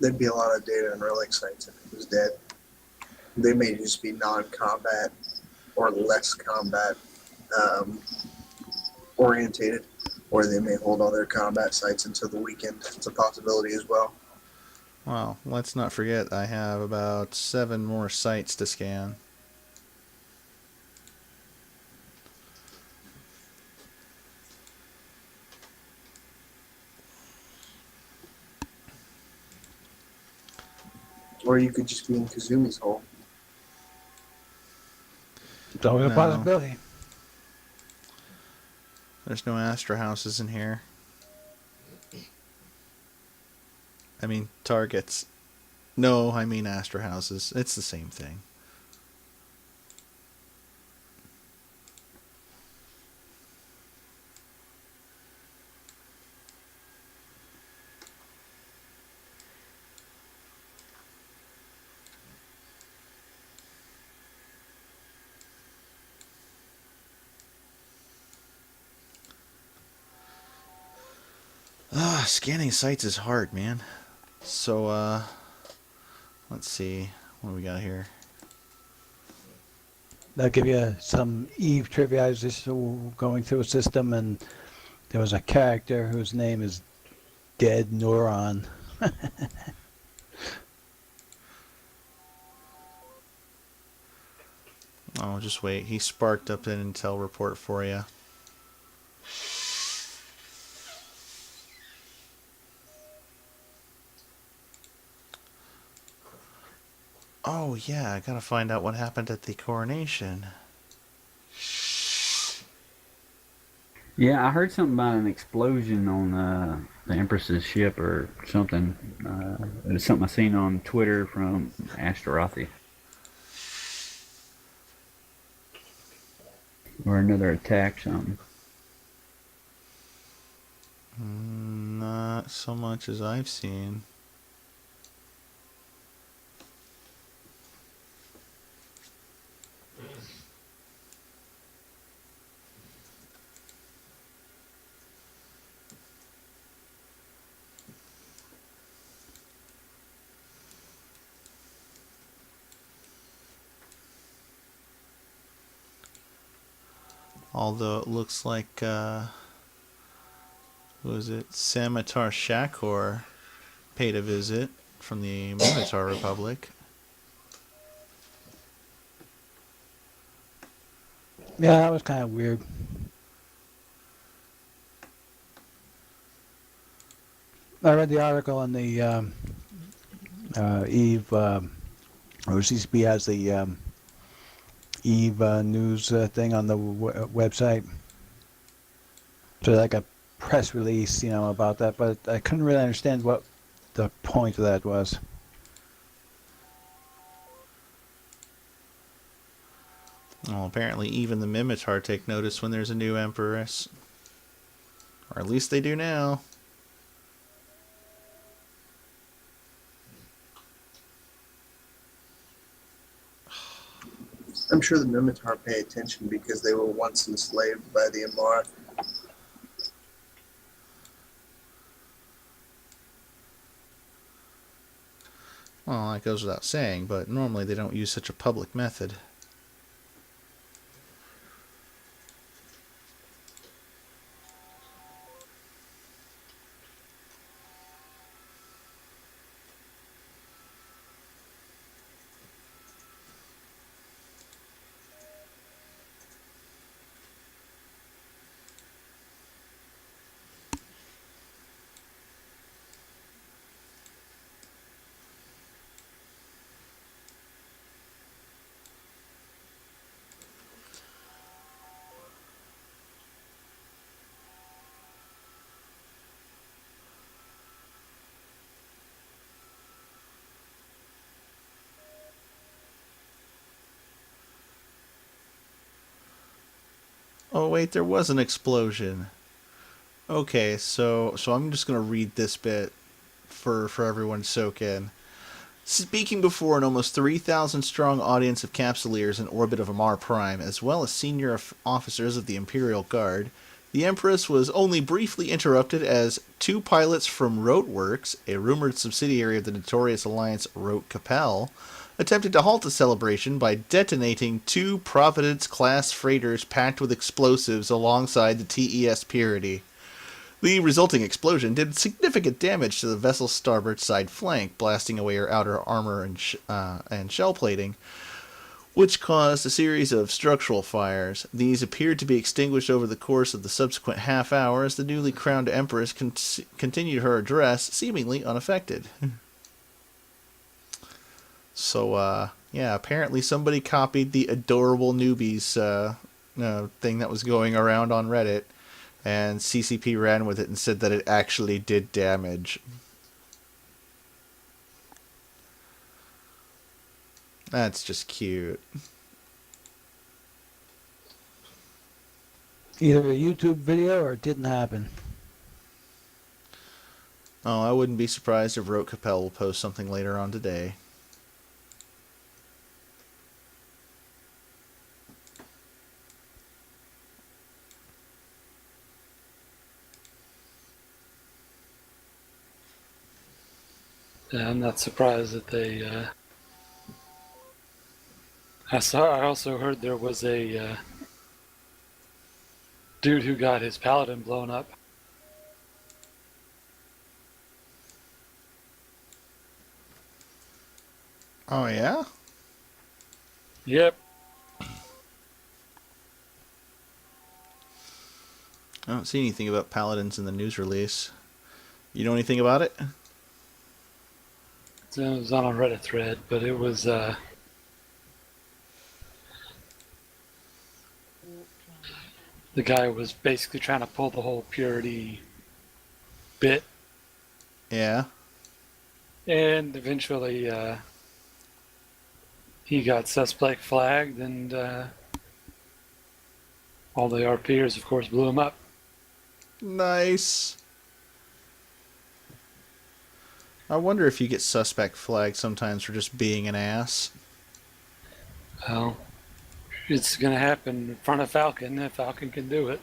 There'd be a lot of data and relic sites if it was dead. They may just be non-combat or less combat orientated, or they may hold all their combat sites until the weekend. It's a possibility as well. Well, let's not forget I have about 7 more sites to scan. Or you could just be in Kazumi's hole. It's always No. a possibility. There's no Astra houses in here. I mean, targets. No, I mean Astra houses. It's the same thing. Scanning sites is hard, man. So, let's see. What do we got here? They'll give you some Eve trivia. I was just going through a system, and there was a character whose name is Dead Neuron. Oh, just wait. He sparked up an intel report for you. Oh, yeah. I gotta find out what happened at the coronation. Yeah, I heard something about an explosion on the Empress's ship or something. It was something I seen on Twitter from Astarothi. Or another attack, something. Not so much as I've seen. Although it looks like, who was it? Samatar Shakor paid a visit from the Minotaur Republic. Yeah, that was kind of weird. I read the article on the Eve, or CCP has the Eve news thing on the website. So like a press release, about that, but I couldn't really understand what the point of that was. Well, apparently even the Mimitar take notice when there's a new empress. Or at least they do now. I'm sure the Mimitar pay attention because they were once enslaved by the Amar. Well, that goes without saying, but normally they don't use such a public method. Oh wait, there was an explosion. Okay, so I'm just gonna read this bit for everyone to soak in. Speaking before an almost 3,000 strong audience of Capsuleers in orbit of Amar Prime, as well as senior officers of the Imperial Guard, the Empress was only briefly interrupted as two pilots from Roteworks, a rumored subsidiary of the notorious alliance Rote Capel, attempted to halt the celebration by detonating two Providence-class freighters packed with explosives alongside the TES Purity. The resulting explosion did significant damage to the vessel's starboard side flank, blasting away her outer armor and shell plating, which caused a series of structural fires. These appeared to be extinguished over the course of the subsequent half hour as the newly crowned Empress continued her address, seemingly unaffected. So, yeah, apparently somebody copied the adorable newbies thing that was going around on Reddit, and CCP ran with it and said that it actually did damage. That's just cute. Either a YouTube video or it didn't happen. Oh, I wouldn't be surprised if Rote Capel will post something later on today. Yeah, I'm not surprised that they. I also heard there was a dude who got his paladin blown up. Oh, yeah? Yep. I don't see anything about paladins in the news release. You know anything about it? It was on a Reddit thread, but it was the guy was basically trying to pull the whole purity bit, Yeah. and eventually he got suspect flagged, and all the RPers, of course, blew him up. Nice. I wonder if you get suspect flagged sometimes for just being an ass. Well, it's going to happen in front of Falcon if Falcon can do it.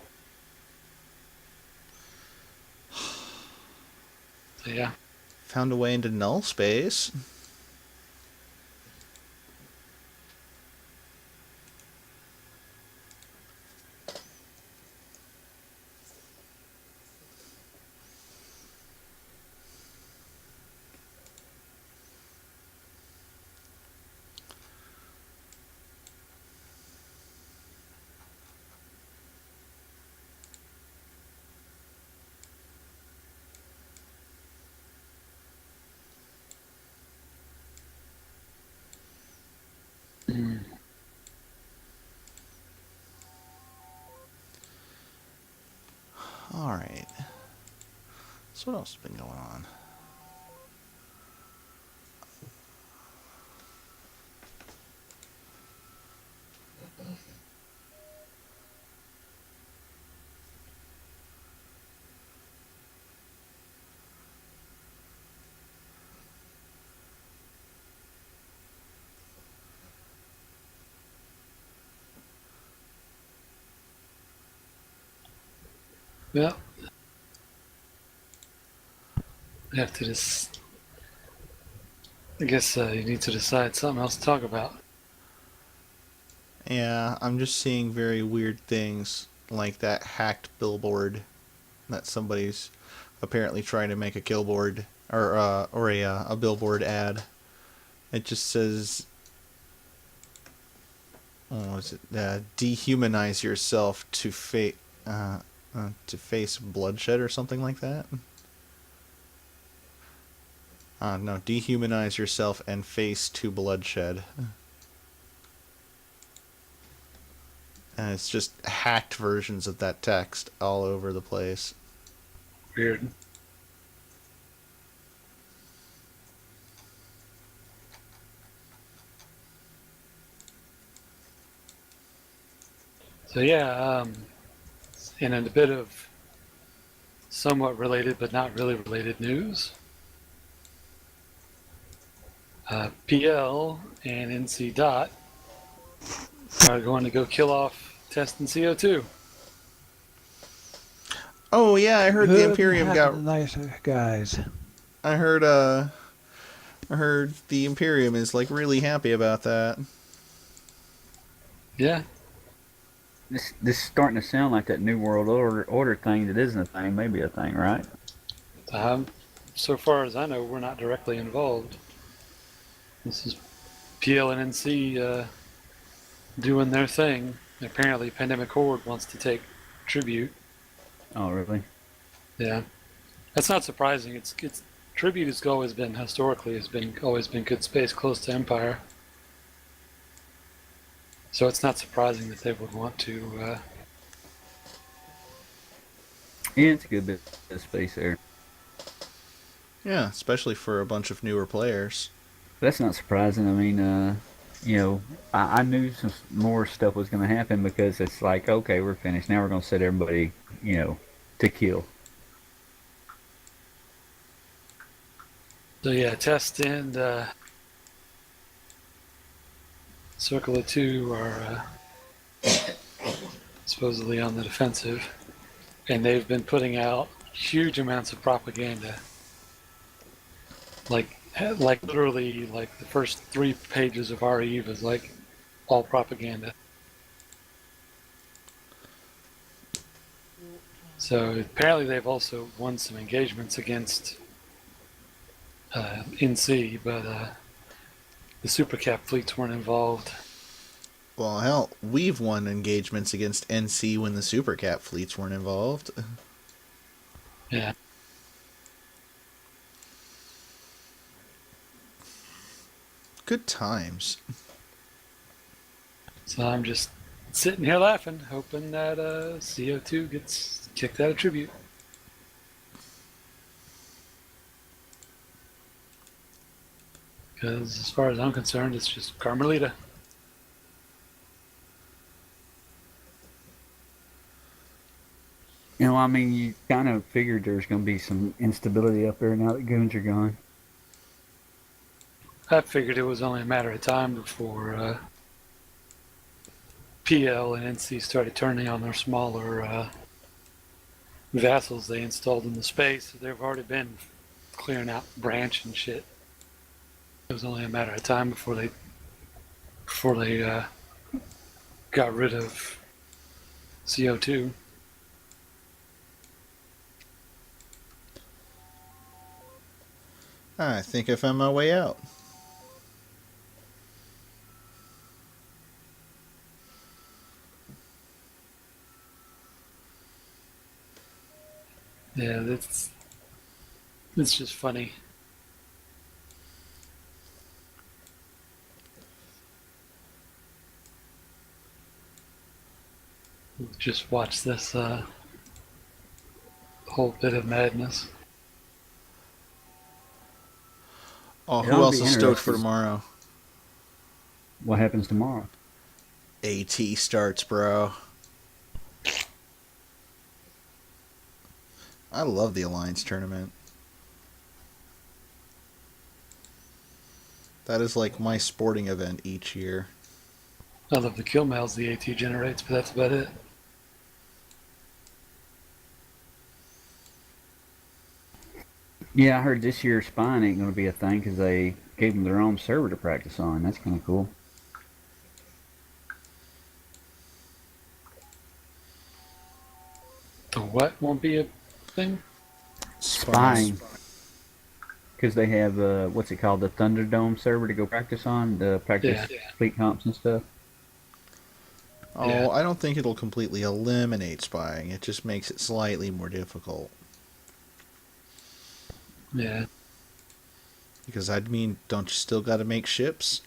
So, yeah. Found a way into null space. Alright. So what else has been going on? Well, you have to just. I guess you need to decide something else to talk about. Yeah, I'm just seeing very weird things like that hacked billboard that somebody's apparently trying to make a billboard or a billboard ad. It just says, oh, is it dehumanize yourself to face bloodshed or something like that? No, dehumanize yourself and face to bloodshed. And it's just hacked versions of that text all over the place. Weird. So yeah, in a bit of somewhat related but not really related news, PL and NC Dot are going to go kill off testing CO2. Oh yeah, I heard the Who Imperium happened got. to nice guys? I heard the Imperium is like really happy about that. Yeah, This is starting to sound like that New World Order thing that isn't a thing, maybe a thing, right? so far as I know, we're not directly involved. This is PL and NC doing their thing. Apparently, Pandemic Horde wants to take tribute. Oh, really? Yeah, that's not surprising. It's tribute has always been always been good space close to Empire. So it's not surprising that they would want to. Yeah, it's a good bit of space there. Yeah, especially for a bunch of newer players. That's not surprising. I mean, you know, I knew some more stuff was going to happen because it's like, okay, we're finished. Now we're going to set everybody, to kill. So yeah, Test and Circle of Two are supposedly on the defensive, and they've been putting out huge amounts of propaganda. Like literally, like the first 3 pages of our Eve is like all propaganda. So apparently they've also won some engagements against NC, but the supercap fleets weren't involved. Well, hell, we've won engagements against NC when the Supercat fleets weren't involved. Yeah. Good times. So I'm just sitting here laughing, hoping that CO2 gets kicked out of tribute. Because as far as I'm concerned, it's just Carmelita. I mean, you kind of figured there's going to be some instability up there now that goons are gone. I figured it was only a matter of time before PL and NC started turning on their smaller vassals they installed in the space. They've already been clearing out branch and shit. It was only a matter of time before they got rid of CO2. I think I found my way out. Yeah, it's just funny. Just watch this whole bit of madness. Oh, who It'll else be is stoked for interesting. tomorrow? What happens tomorrow? AT starts, bro. I love the Alliance tournament. That is like my sporting event each year. I love the kill mails the AT generates, but that's about it. Yeah, I heard this year spine ain't going to be a thing because they gave them their own server to practice on. That's kind of cool. The what won't be a thing? Spine. Because they have, what's it called, the Thunderdome server to go practice on, to practice fleet comps and stuff. Oh, Yeah. I don't think it'll completely eliminate spying. It just makes it slightly more difficult. Yeah. Because I mean, don't you still got to make ships?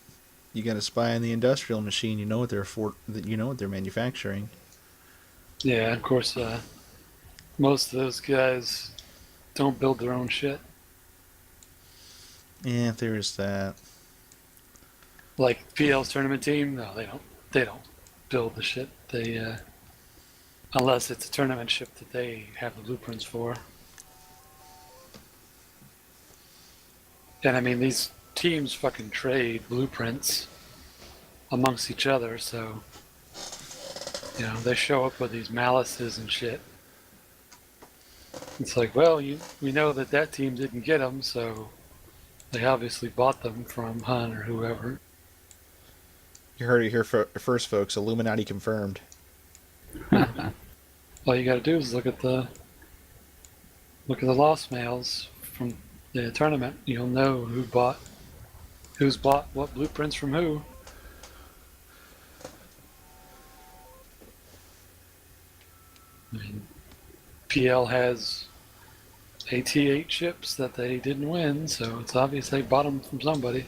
You got to spy on the industrial machine. You know what they're manufacturing. Yeah, of course, most of those guys don't build their own shit. Yeah, there is that. Like PL's tournament team, no, they don't. They don't build the shit. They, unless it's a tournament ship that they have the blueprints for. And I mean, these teams fucking trade blueprints amongst each other, so you know they show up with these malices and shit. It's like, well, we know that team didn't get them, so they obviously bought them from Hun or whoever. You heard it here first, folks. Illuminati confirmed. All you got to do is look at the lost mails from the tournament. You'll know who's bought what blueprints from who. I mean, PL has AT8 ships that they didn't win, so it's obvious they bought them from somebody.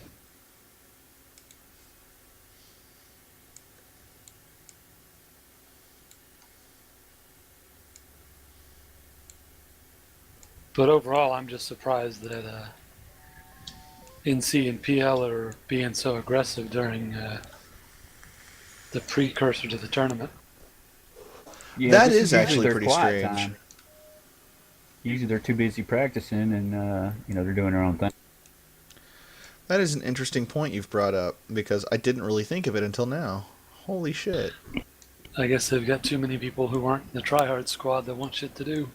But overall, I'm just surprised that NC and PL are being so aggressive during the precursor to the tournament. Yeah, That this is usually actually their pretty quiet strange. time. Usually they're too busy practicing and, they're doing their own thing. That is an interesting point you've brought up, because I didn't really think of it until now. Holy shit. I guess they've got too many people who aren't in the tryhard squad that want shit to do.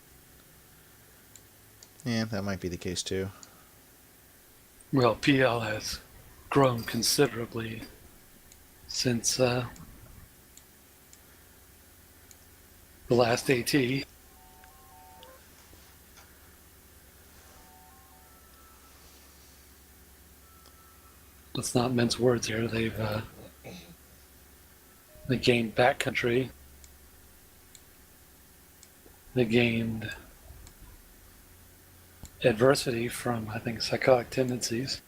Yeah, that might be the case too. Well, PL has grown considerably since the last AT. Let's not mince words here. They gained backcountry. They gained adversity from, I think, psychotic tendencies.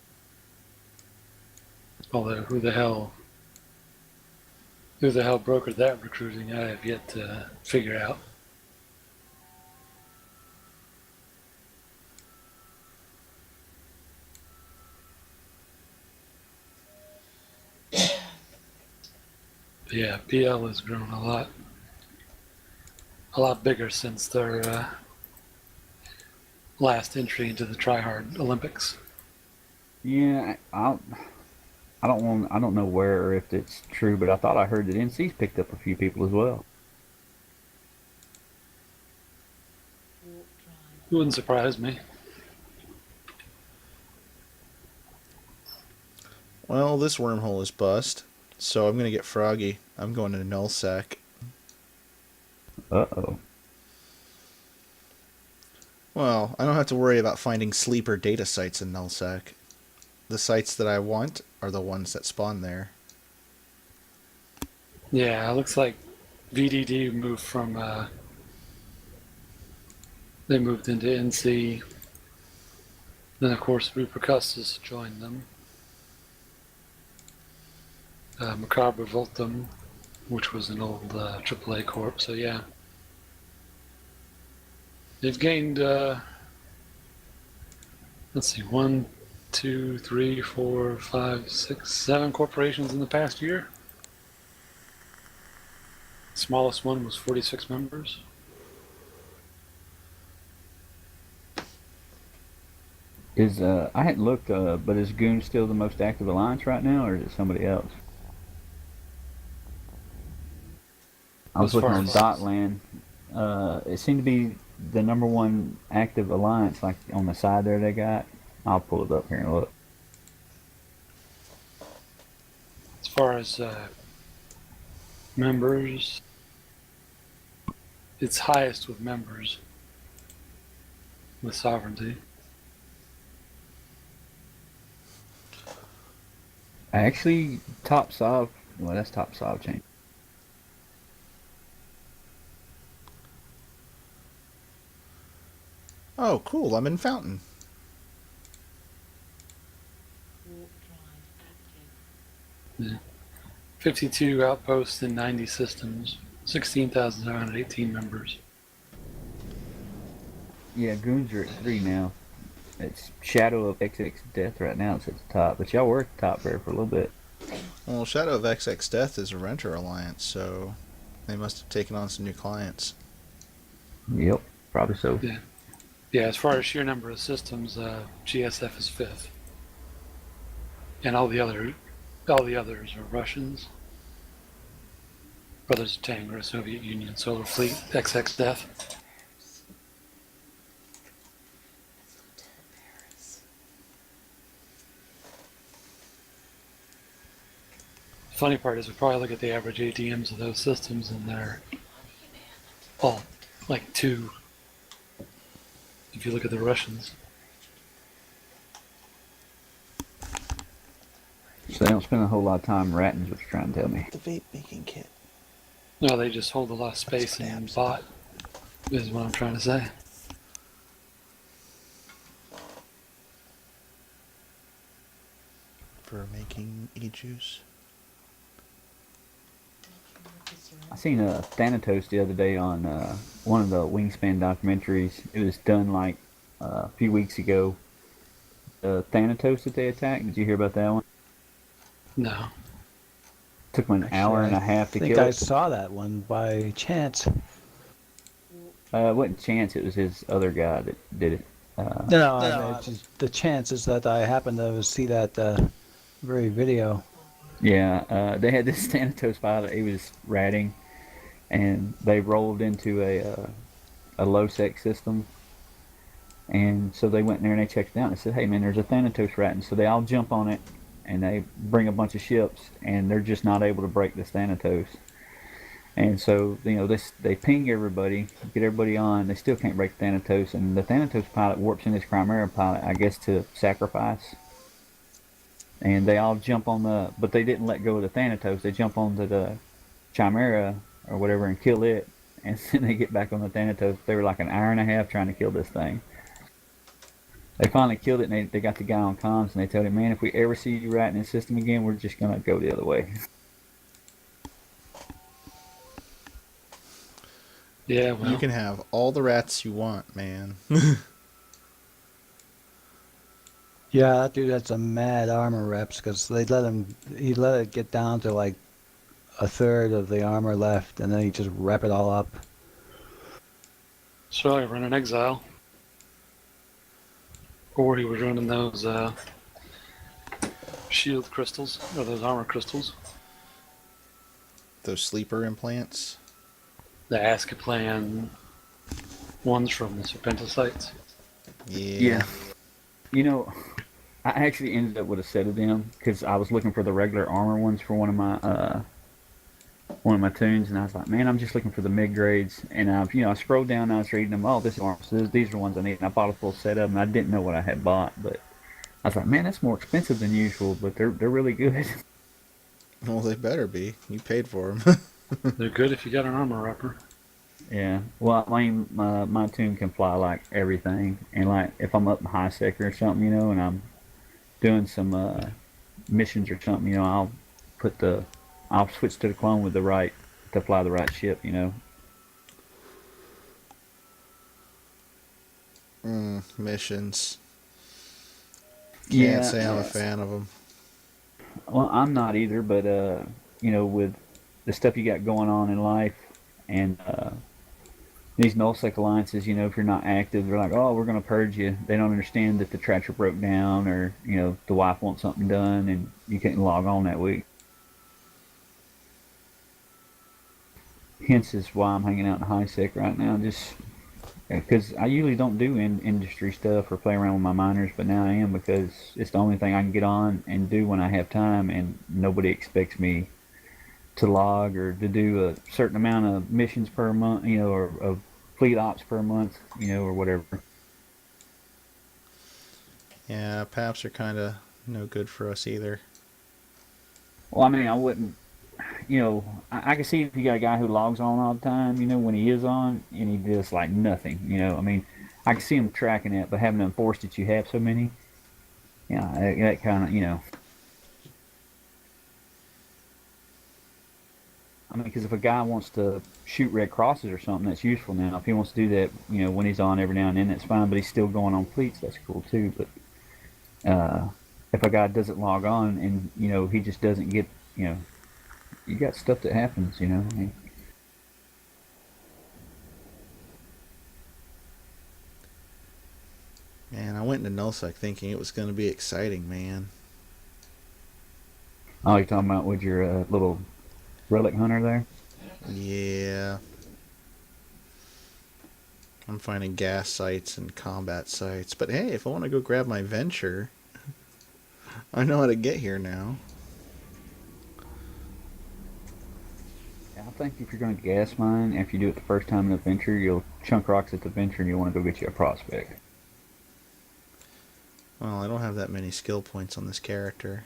Although who the hell brokered that recruiting, I have yet to figure out. But yeah, PL has grown a lot bigger since their last entry into the tryhard Olympics. Yeah, I don't know where or if it's true, but I thought I heard that NC's picked up a few people as well. It wouldn't surprise me. Well, this wormhole is bust, so I'm gonna get froggy. I'm going to nullsec. Uh-oh. Well, I don't have to worry about finding sleeper data sites in nullsec. The sites that I want are the ones that spawn there. Yeah, it looks like VDD moved from they moved into NC. Then of course Rupert Custis joined them. Macabre Voltum, which was an old AAA corp. So yeah, they've gained. Let's see, 1, 2, 3, 4, 5, 6, 7 corporations in the past year. The smallest one was 46 members. I hadn't looked, but is Goon still the most active alliance right now, or is it somebody else? I was As looking far on as- Dotland. It seemed to be the number one active alliance, like on the side there they got. I'll pull it up here and look. As far as members, it's highest with members with sovereignty. Actually, top sov. Well, that's top sov chain. Oh, cool. I'm in Fountain. 52 outposts and 90 systems. 16,718 members. Yeah, goons are at 3 now. It's Shadow of XX Death right now. It's at the top, but y'all were at the top there for a little bit. Well, Shadow of XX Death is a renter alliance, so they must have taken on some new clients. Yep, probably so. Yeah. Yeah, as far as sheer number of systems, GSF is 5th. And all the others are Russians. Brothers of Tangra, Soviet Union, Solar Fleet, XX Death. Funny part is we probably look at the average ATMs of those systems and they're all like 2 if you look at the Russians. So they don't spend a whole lot of time ratting, is what you're trying to tell me. The vape making kit. No, they just hold a lot of space and bot, is what I'm trying to say. For making e-juice. I seen a Thanatos the other day on one of the Wingspan documentaries. It was done like a few weeks ago. Thanatos that they attacked. Did you hear about that one? No. Took them an hour and a half to I think kill I it. saw that one by chance. It wasn't Chance. It was his other guy that did it. It's just the chances that I happened to see that very video. Yeah, they had this Thanatos pilot. He was ratting, and they rolled into a low sec system. And so they went in there and they checked it out and said, "Hey man, there's a Thanatos ratting." So they all jump on it, and they bring a bunch of ships, and they're just not able to break this Thanatos. And so they ping everybody, get everybody on. They still can't break the Thanatos, and the Thanatos pilot warps in his Chimera pilot, I guess, to sacrifice. And they all jump on but they didn't let go of the Thanatos. They jump onto the Chimera or whatever and kill it, and then they get back on the Thanatos. They were like an hour and a half trying to kill this thing. They finally killed it, and they got the guy on comms, and they told him, "Man, if we ever see you ratting in the system again, we're just gonna go the other way." Yeah, well. You can have all the rats you want, man. Yeah, that dude had some mad armor reps because he let it get down to like a third of the armor left, and then he just rep it all up. So I run an exile. Or he was running those shield crystals, or those armor crystals. Those sleeper implants. The Ascaplan ones from the Serpenticites. Yeah. You know, I actually ended up with a set of them because I was looking for the regular armor ones for one of my tunes, and I was like, man, I'm just looking for the mid grades. And I scrolled down, and I was reading them. Oh, this is armor. So these are the ones I need. And I bought a full set of them. And I didn't know what I had bought, but I was like, man, that's more expensive than usual, but they're really good. Well, they better be. You paid for them. They're good if you got an armor wrapper. Yeah. Well, I mean, my tune can fly like everything, and like if I'm up in high sector or something, and I'm doing some missions or something, I'll switch to the clone with to fly the right ship, Missions. Yeah. Can't say I'm a fan of them. Well, I'm not either, but with the stuff you got going on in life, and these nullsec alliances, if you're not active, they're like, oh, we're going to purge you. They don't understand that the tracker broke down, or the wife wants something done, and you couldn't log on that week. Hence is why I'm hanging out in high sec right now, just because I usually don't do industry stuff or play around with my miners, but now I am because it's the only thing I can get on and do when I have time, and nobody expects me to log or to do a certain amount of missions per month, or of fleet ops per month, or whatever. Yeah, PAPs are kind of no good for us either. Well, I mean, I wouldn't, I can see if you got a guy who logs on all the time, when he is on, and he does like nothing, I mean, I can see him tracking it, but having to enforce that you have so many, that kind of, I mean, because if a guy wants to shoot red crosses or something, that's useful now. If he wants to do that, when he's on every now and then, that's fine. But he's still going on fleets. That's cool too. But if a guy doesn't log on and he just doesn't get, you got stuff that happens. I mean, Man, I went into nullsec thinking it was going to be exciting, man. oh, you're talking about with your little relic hunter there? Yeah. I'm finding gas sites and combat sites. But hey, if I want to go grab my venture, I know how to get here now. Yeah, I think if you're going to gas mine, after you do it the first time in a venture, you'll chunk rocks at the venture and you'll want to go get you a prospect. Well, I don't have that many skill points on this character.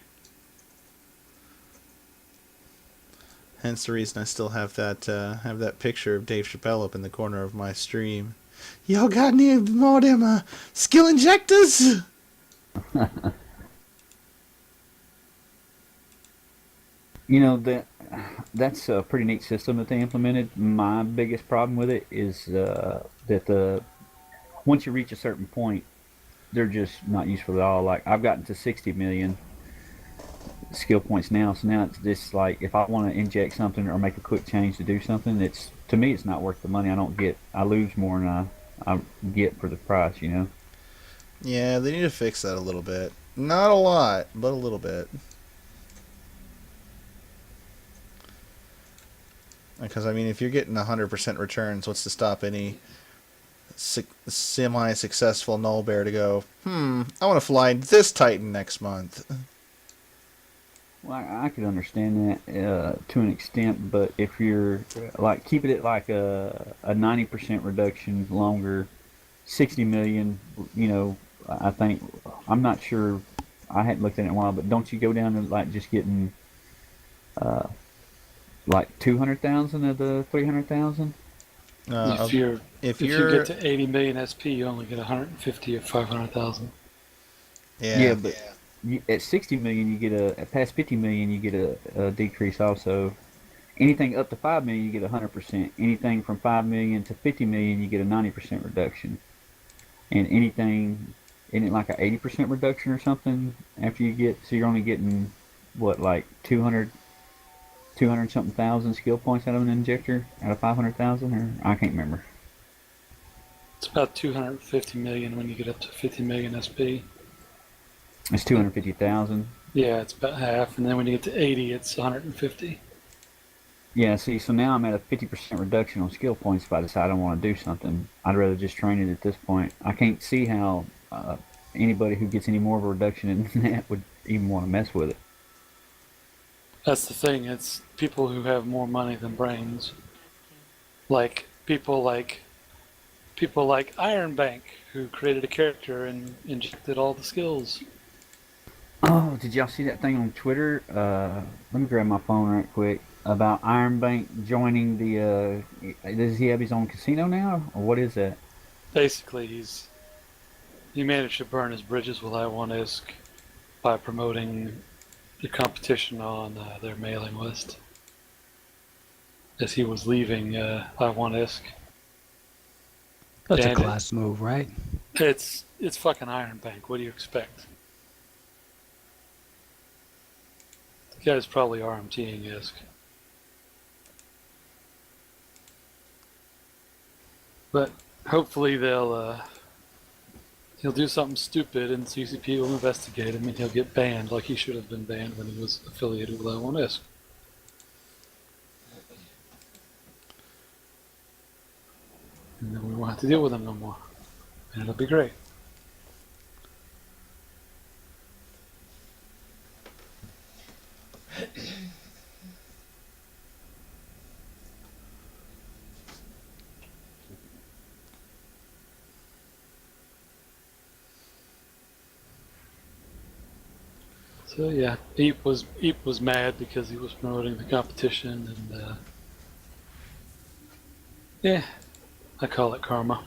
Hence the reason I still have that picture of Dave Chappelle up in the corner of my stream. Y'all got any more of them skill injectors? That's a pretty neat system that they implemented. My biggest problem with it is that once you reach a certain point, they're just not useful at all. Like I've gotten to 60 million skill points now, so now it's just like if I want to inject something or make a quick change to do something, to me it's not worth the money. I lose more than I get for the price. Yeah, they need to fix that a little bit. Not a lot, but a little bit. Because, I mean, if you're getting 100% returns, what's to stop any semi-successful null bear to go, I want to fly this Titan next month? Well, I could understand that to an extent, but if you're like keeping it like a 90% reduction longer, 60 million, I think, I'm not sure, I hadn't looked at it in a while, but don't you go down to like just getting like 200,000 of the 300,000? If you get to 80 million SP, you only get 150 or 500,000. Yeah, but at 60 million, you get at past 50 million, you get a decrease also. Anything up to 5 million, you get 100%. Anything from 5 million to 50 million, you get a 90% reduction. And anything, isn't it like a 80% reduction or something after you get, so you're only getting, what, like 200 something thousand skill points out of an injector out of 500,000, or I can't remember. It's about 250 million when you get up to 50 million SP. It's 250,000. Yeah, it's about half, and then when you get to 80, it's 150. Yeah, see, so now I'm at a 50% reduction on skill points if I decide I want to do something. I'd rather just train it at this point. I can't see how anybody who gets any more of a reduction in that would even want to mess with it. That's the thing. It's people who have more money than brains. Like people like Iron Bank, who created a character and injected all the skills. Oh, did y'all see that thing on Twitter? Let me grab my phone right quick. About Iron Bank joining the. Does he have his own casino now, or what is that? Basically, he managed to burn his bridges with I1ISK by promoting the competition on their mailing list as he was leaving I1ISK. That's a class move, right? It's fucking Iron Bank. What do you expect? The guy's probably RMTing ISK. But hopefully he'll do something stupid and CCP will investigate him and he'll get banned like he should have been banned when he was affiliated with I1ISK. and then we won't have to deal with them no more, and it'll be great. So yeah, Eep was mad because he was promoting the competition, and yeah, I call it karma.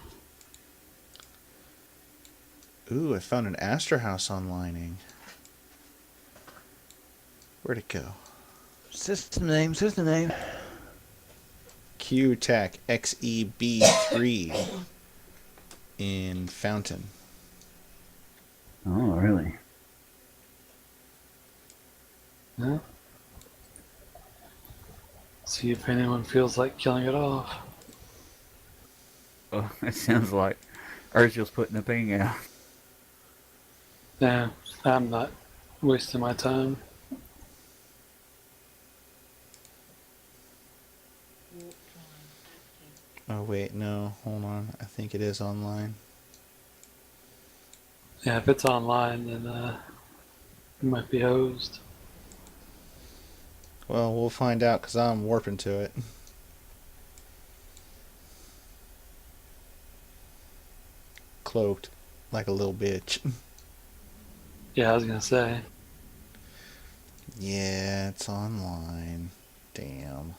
Ooh, I found an Astor House onlining. Where'd it go? System name, system name. QTAC XEB3 in Fountain. Oh, really? Yeah. See if anyone feels like killing it off. Oh, it sounds like Urgel's putting a ping out. Yeah, I'm not wasting my time. Oh wait, no, hold on. I think it is online. Yeah, if it's online, then you might be hosed. Well, we'll find out because I'm warping to it. Cloaked like a little bitch. Yeah, I was gonna say. Yeah, it's online. Damn.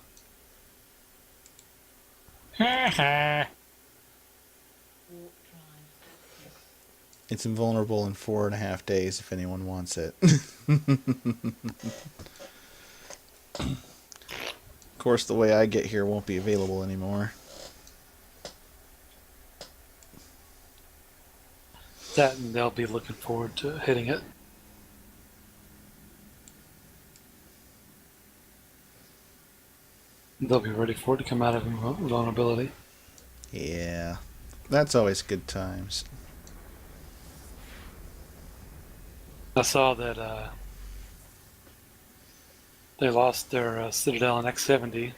It's invulnerable in 4.5 days if anyone wants it. Of course, the way I get here won't be available anymore. That and they'll be looking forward to hitting it. They'll be ready for it to come out of vulnerability. Yeah, that's always good times. I saw that they lost their Citadel and X70.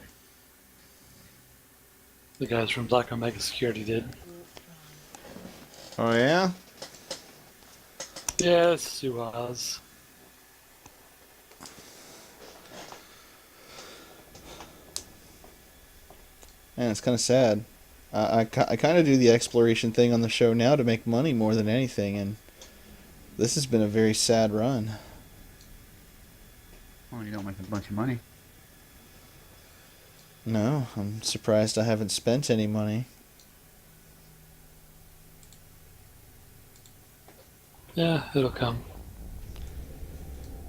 The guys from Black Omega Security did. Oh yeah? Yes, it was. Man, it's kind of sad. I kind of do the exploration thing on the show now to make money more than anything, and this has been a very sad run. Well, you don't make a bunch of money. No, I'm surprised I haven't spent any money. Yeah, it'll come.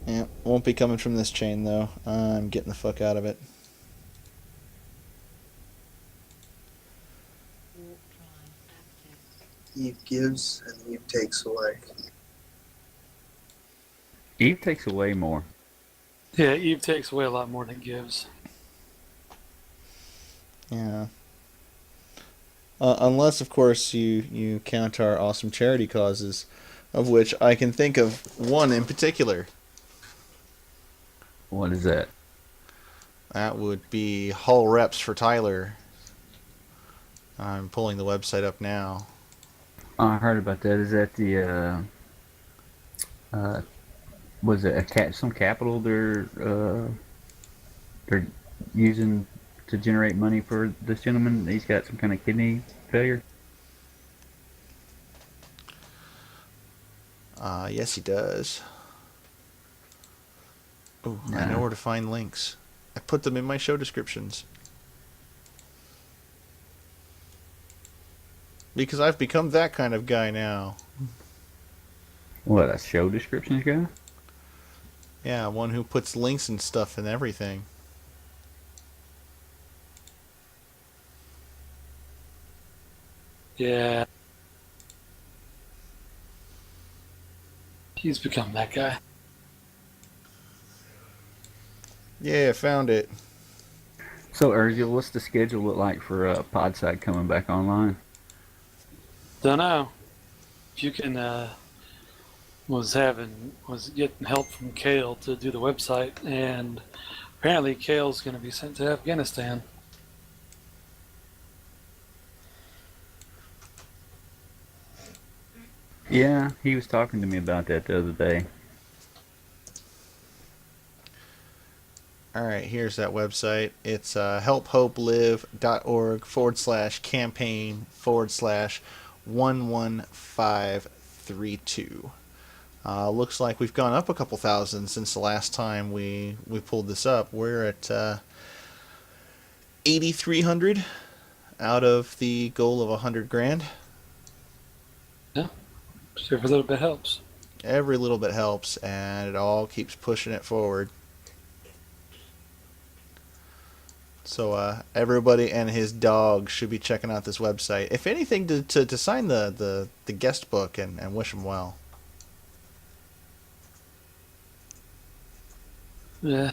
Yeah, won't be coming from this chain though. I'm getting the fuck out of it. Eve gives and Eve takes away. Eve takes away more. Yeah, Eve takes away a lot more than it gives. Yeah. Unless, of course, you count our awesome charity causes, of which I can think of one in particular. What is that? That would be Hull Reps for Tyler. I'm pulling the website up now. Oh, I heard about that. Is that the was it some capital they're using to generate money for this gentleman? He's got some kind of kidney failure. Yes, he does. Oh, I know where to find links. I put them in my show descriptions. Because I've become that kind of guy now. What, a show descriptions guy? Yeah, one who puts links and stuff and everything. Yeah. He's become that guy. Yeah, I found it. So, Urzul, what's the schedule look like for Podside coming back online? Don't know. If you can, was getting help from Kale to do the website, and apparently Kale's going to be sent to Afghanistan. Yeah, he was talking to me about that the other day. All right, here's that website. It's helphopelive.org/campaign/11532. Looks like we've gone up a couple thousand since the last time we pulled this up. We're at 8,300 out of the goal of 100 grand. Yeah, so every little bit helps. Every little bit helps, and it all keeps pushing it forward. So everybody and his dog should be checking out this website. If anything, to sign the guest book and wish him well. Yeah.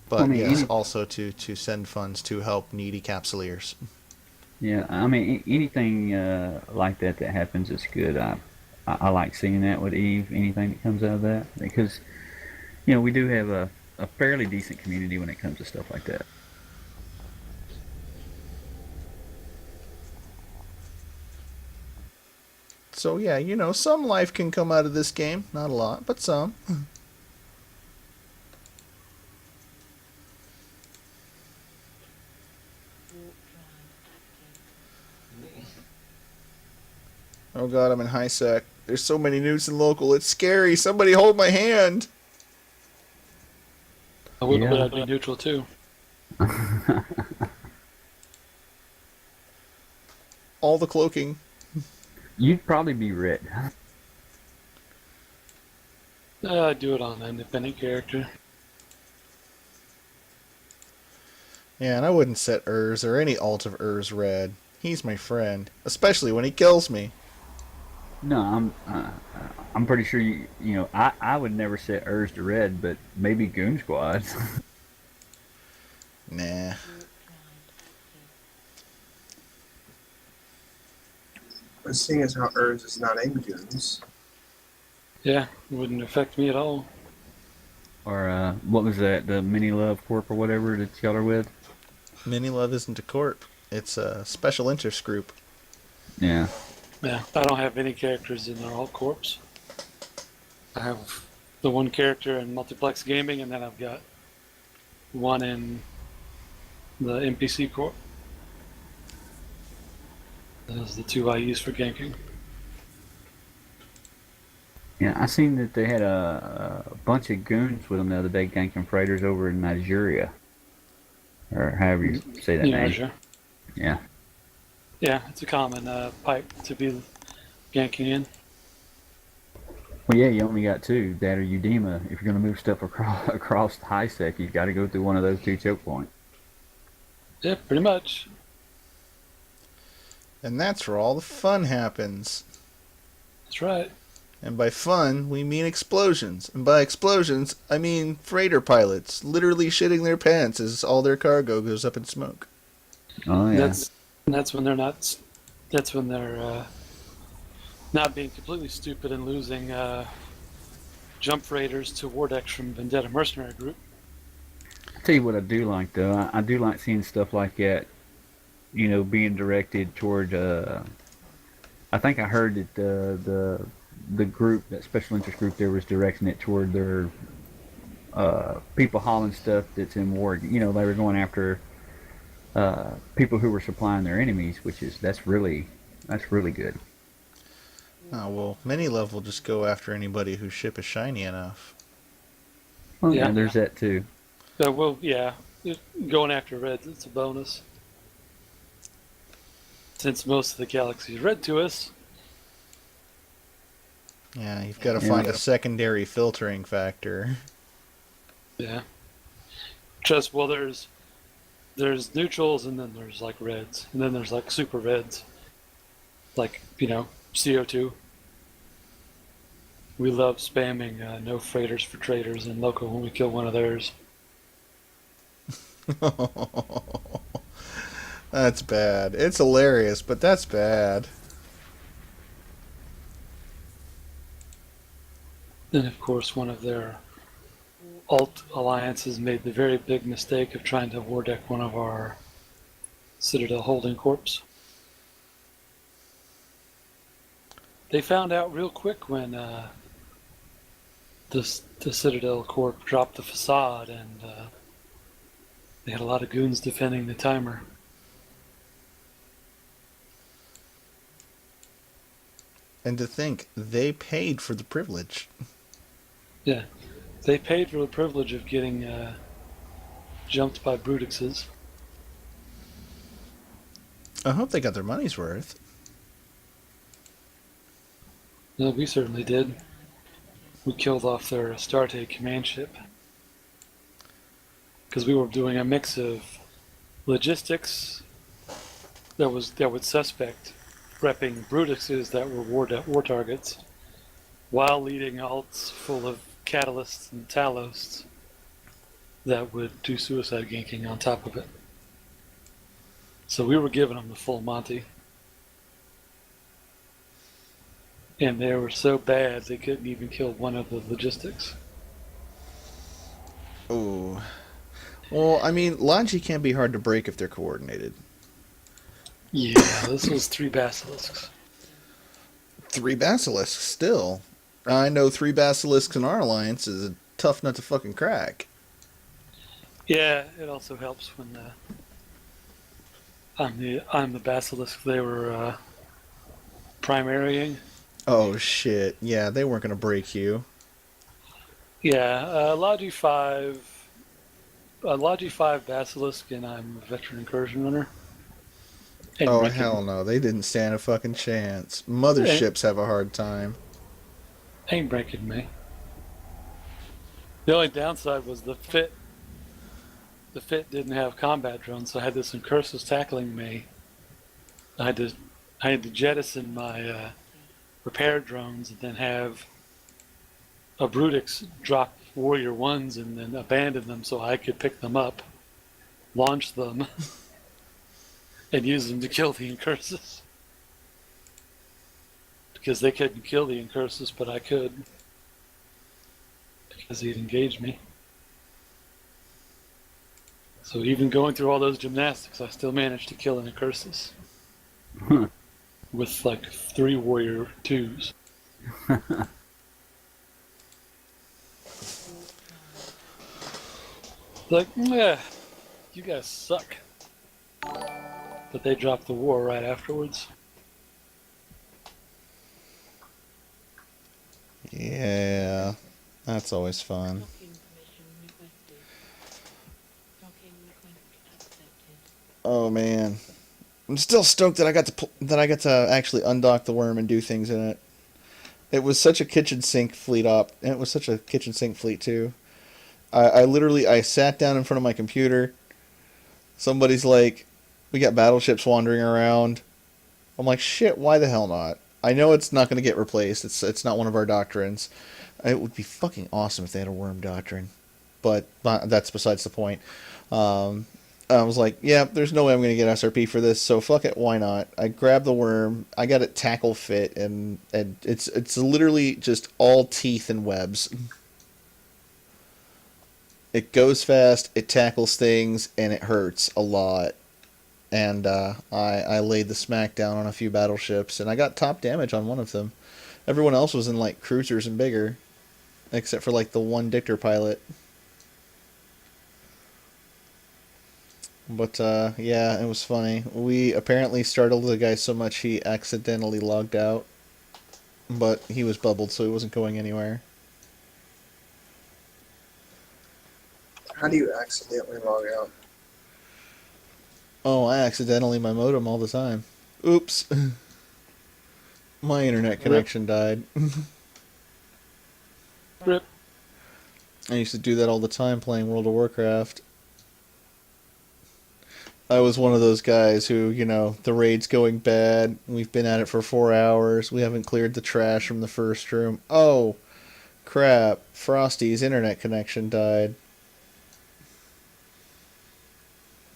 But I mean, yes, any- also to send funds to help needy capsuleers. Yeah, I mean, anything like that that happens is good. I like seeing that with Eve. Anything that comes out of that, because we do have a fairly decent community when it comes to stuff like that. So yeah, some life can come out of this game. Not a lot, but some. Oh god, I'm in high sec. There's so many newts in local. It's scary. Somebody hold my hand. I would, Yeah. but I'd be neutral too. All the cloaking. You'd probably be red. I'd do it on an independent character. Yeah, and I wouldn't set Urs or any alt of Urs red. He's my friend, especially when he kills me. No, I'm pretty sure I would never set Urs to red, but maybe Goon Squad. Nah. But seeing as how Urs is not in goons, Yeah, it wouldn't affect me at all. Or what was that? The Mini Love Corp or whatever that y'all are with? Mini Love isn't a corp. It's a special interest group. Yeah. Yeah, I don't have any characters in their alt corps. I have the one character in Multiplex Gaming, and then I've got one in the NPC corp. Those are the two I use for ganking. Yeah, I seen that they had a bunch of goons with them the other day ganking freighters over in Nigeria. Or however you say that Yeah, name. sure. Yeah. Yeah, it's a common pipe to be ganking in. Well, yeah, you only got two, that or Udema. If you're going to move stuff across the high sec, you've got to go through one of those two choke points. Yeah, pretty much. And that's where all the fun happens. That's right. And by fun, we mean explosions. And by explosions, I mean freighter pilots literally shitting their pants as all their cargo goes up in smoke. Oh, yeah. That's when they're not. That's when they're not being completely stupid and losing jump freighters to Wardex from Vendetta Mercenary Group. I'll tell you what I do like, though. I do like seeing stuff like that, being directed toward. I think I heard that the group, that special interest group there, was directing it toward their people hauling stuff that's in war. They were going after people who were supplying their enemies, that's really good. Oh, well, Mini Love will just go after anybody whose ship is shiny enough. Well, Yeah. yeah, there's that too. Well, yeah, going after reds, it's a bonus. Since most of the galaxy is red to us. Yeah, you've got to Yeah. find a secondary filtering factor. Yeah. There's neutrals, and then there's like reds, and then there's like super reds, like CO2. We love spamming no freighters for traders in local when we kill one of theirs. That's bad. It's hilarious, but that's bad. Then of course one of their alt alliances made the very big mistake of trying to war deck one of our Citadel Holding Corps. They found out real quick when the Citadel Corp dropped the facade, and they had a lot of goons defending the timer. And to think, they paid for the privilege. Yeah, they paid for the privilege of getting jumped by Brutixes. I hope they got their money's worth. No, we certainly did. We killed off their Astarte command ship. Because we were doing a mix of logistics that would suspect prepping Brutixes that were war targets, while leading alts full of catalysts and talos that would do suicide ganking on top of it. So we were giving them the full Monty. And they were so bad they couldn't even kill one of the logistics. Oh. Well, I mean, Logi can be hard to break if they're coordinated. Yeah, this was 3 basilisks. 3 basilisks, still. I know 3 basilisks in our alliance is a tough nut to fucking crack. Yeah, it also helps when I'm the basilisk they were primarying. Oh shit, yeah, they weren't gonna break you. Yeah, Logi 5 basilisk, and I'm a veteran incursion runner. And Oh Rick hell no, they didn't stand a fucking chance. Motherships have a hard time. ain't breaking me. The only downside was the fit. The fit didn't have combat drones, so I had this incursus tackling me. I had to jettison my repair drones and then have a Brutix drop Warrior 1s and then abandon them so I could pick them up, launch them, and use them to kill the incursus. Because they couldn't kill the incursus, but I could. Because he'd engaged me. So even going through all those gymnastics, I still managed to kill an incursus. With like 3 Warrior 2s. Like, yeah, you guys suck. But they dropped the war right afterwards. Yeah, that's always fun. Oh man, I'm still stoked that I got to actually undock the worm and do things in it. It was such a kitchen sink fleet op, and it was such a kitchen sink fleet too. I literally sat down in front of my computer. Somebody's like, "We got battleships wandering around." I'm like, "Shit, why the hell not?" I know it's not going to get replaced. It's not one of our doctrines. It would be fucking awesome if they had a worm doctrine, but that's besides the point. I was like, yeah, there's no way I'm going to get SRP for this, so fuck it, why not? I grabbed the worm, I got it tackle fit, and it's literally just all teeth and webs. It goes fast, it tackles things, and it hurts a lot. And I laid the smack down on a few battleships, and I got top damage on one of them. Everyone else was in like cruisers and bigger, except for like the one Dictor pilot. But yeah, it was funny. We apparently startled the guy so much he accidentally logged out, but he was bubbled, so he wasn't going anywhere. How do you accidentally log out? Oh, I accidentally my modem all the time. Oops. My internet connection died. Rip. I used to do that all the time playing World of Warcraft. I was one of those guys who, the raid's going bad. We've been at it for 4 hours. We haven't cleared the trash from the first room. Oh, crap. Frosty's internet connection died.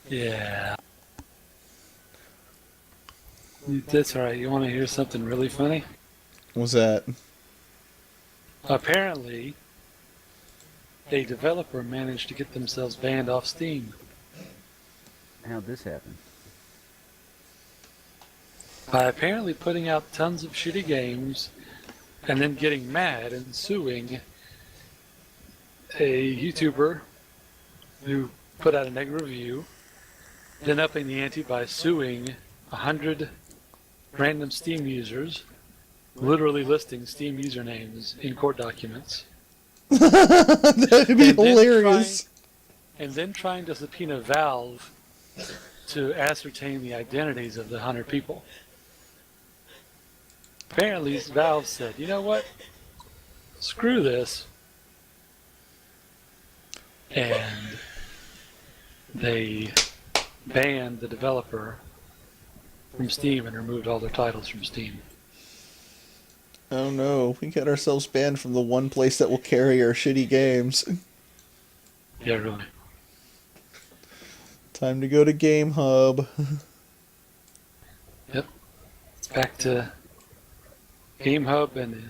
Yeah. That's alright. You want to hear something really funny? What's that? Apparently, a developer managed to get themselves banned off Steam. How'd this happen? by apparently putting out tons of shitty games and then getting mad and suing a YouTuber who put out a negative review, then upping the ante by suing 100 random Steam users, literally listing Steam usernames in court documents. That'd be And then hilarious. And then trying to subpoena Valve to ascertain the identities of the 100 people. Apparently, Valve said, you know what? Screw this. And they banned the developer from Steam and removed all their titles from Steam. Oh no, we got ourselves banned from the one place that will carry our shitty games. Yeah, really. Time to go to Game Hub. Yep. It's back to Game Hub and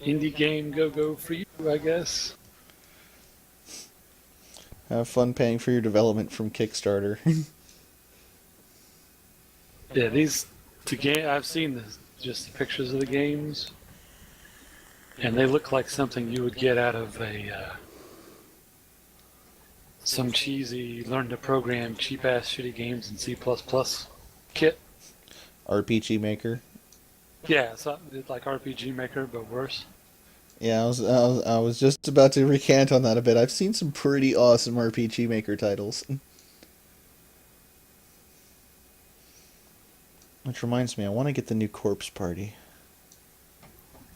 indie game go for you, I guess. Have fun paying for your development from Kickstarter. Yeah, I've seen just the pictures of the games, and they look like something you would get out of some cheesy learn to program cheap ass shitty games in C++ kit. RPG Maker. Yeah, it's like RPG Maker but worse. Yeah, I was just about to recant on that a bit. I've seen some pretty awesome RPG Maker titles. Which reminds me, I want to get the new Corpse Party.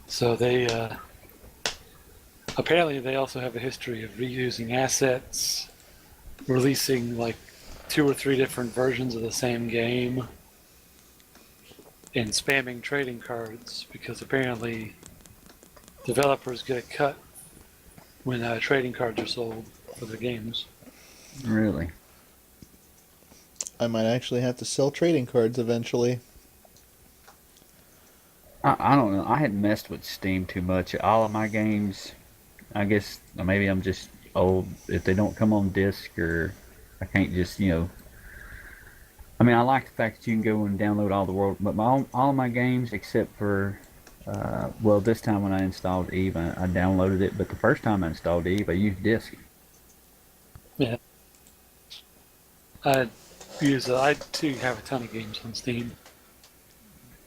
So they apparently they also have a history of reusing assets, releasing like 2 or 3 different versions of the same game, and spamming trading cards because apparently developers get a cut when trading cards are sold for the games. Really? I might actually have to sell trading cards eventually. I don't know. I hadn't messed with Steam too much. All of my games, I guess maybe I'm just old. If they don't come on disc or I can't just, I mean, I like the fact that you can go and download all the world, but all of my games except for, well, this time when I installed Eve, I downloaded it, but the first time I installed Eve, I used disc. Yeah. I too have a ton of games on Steam.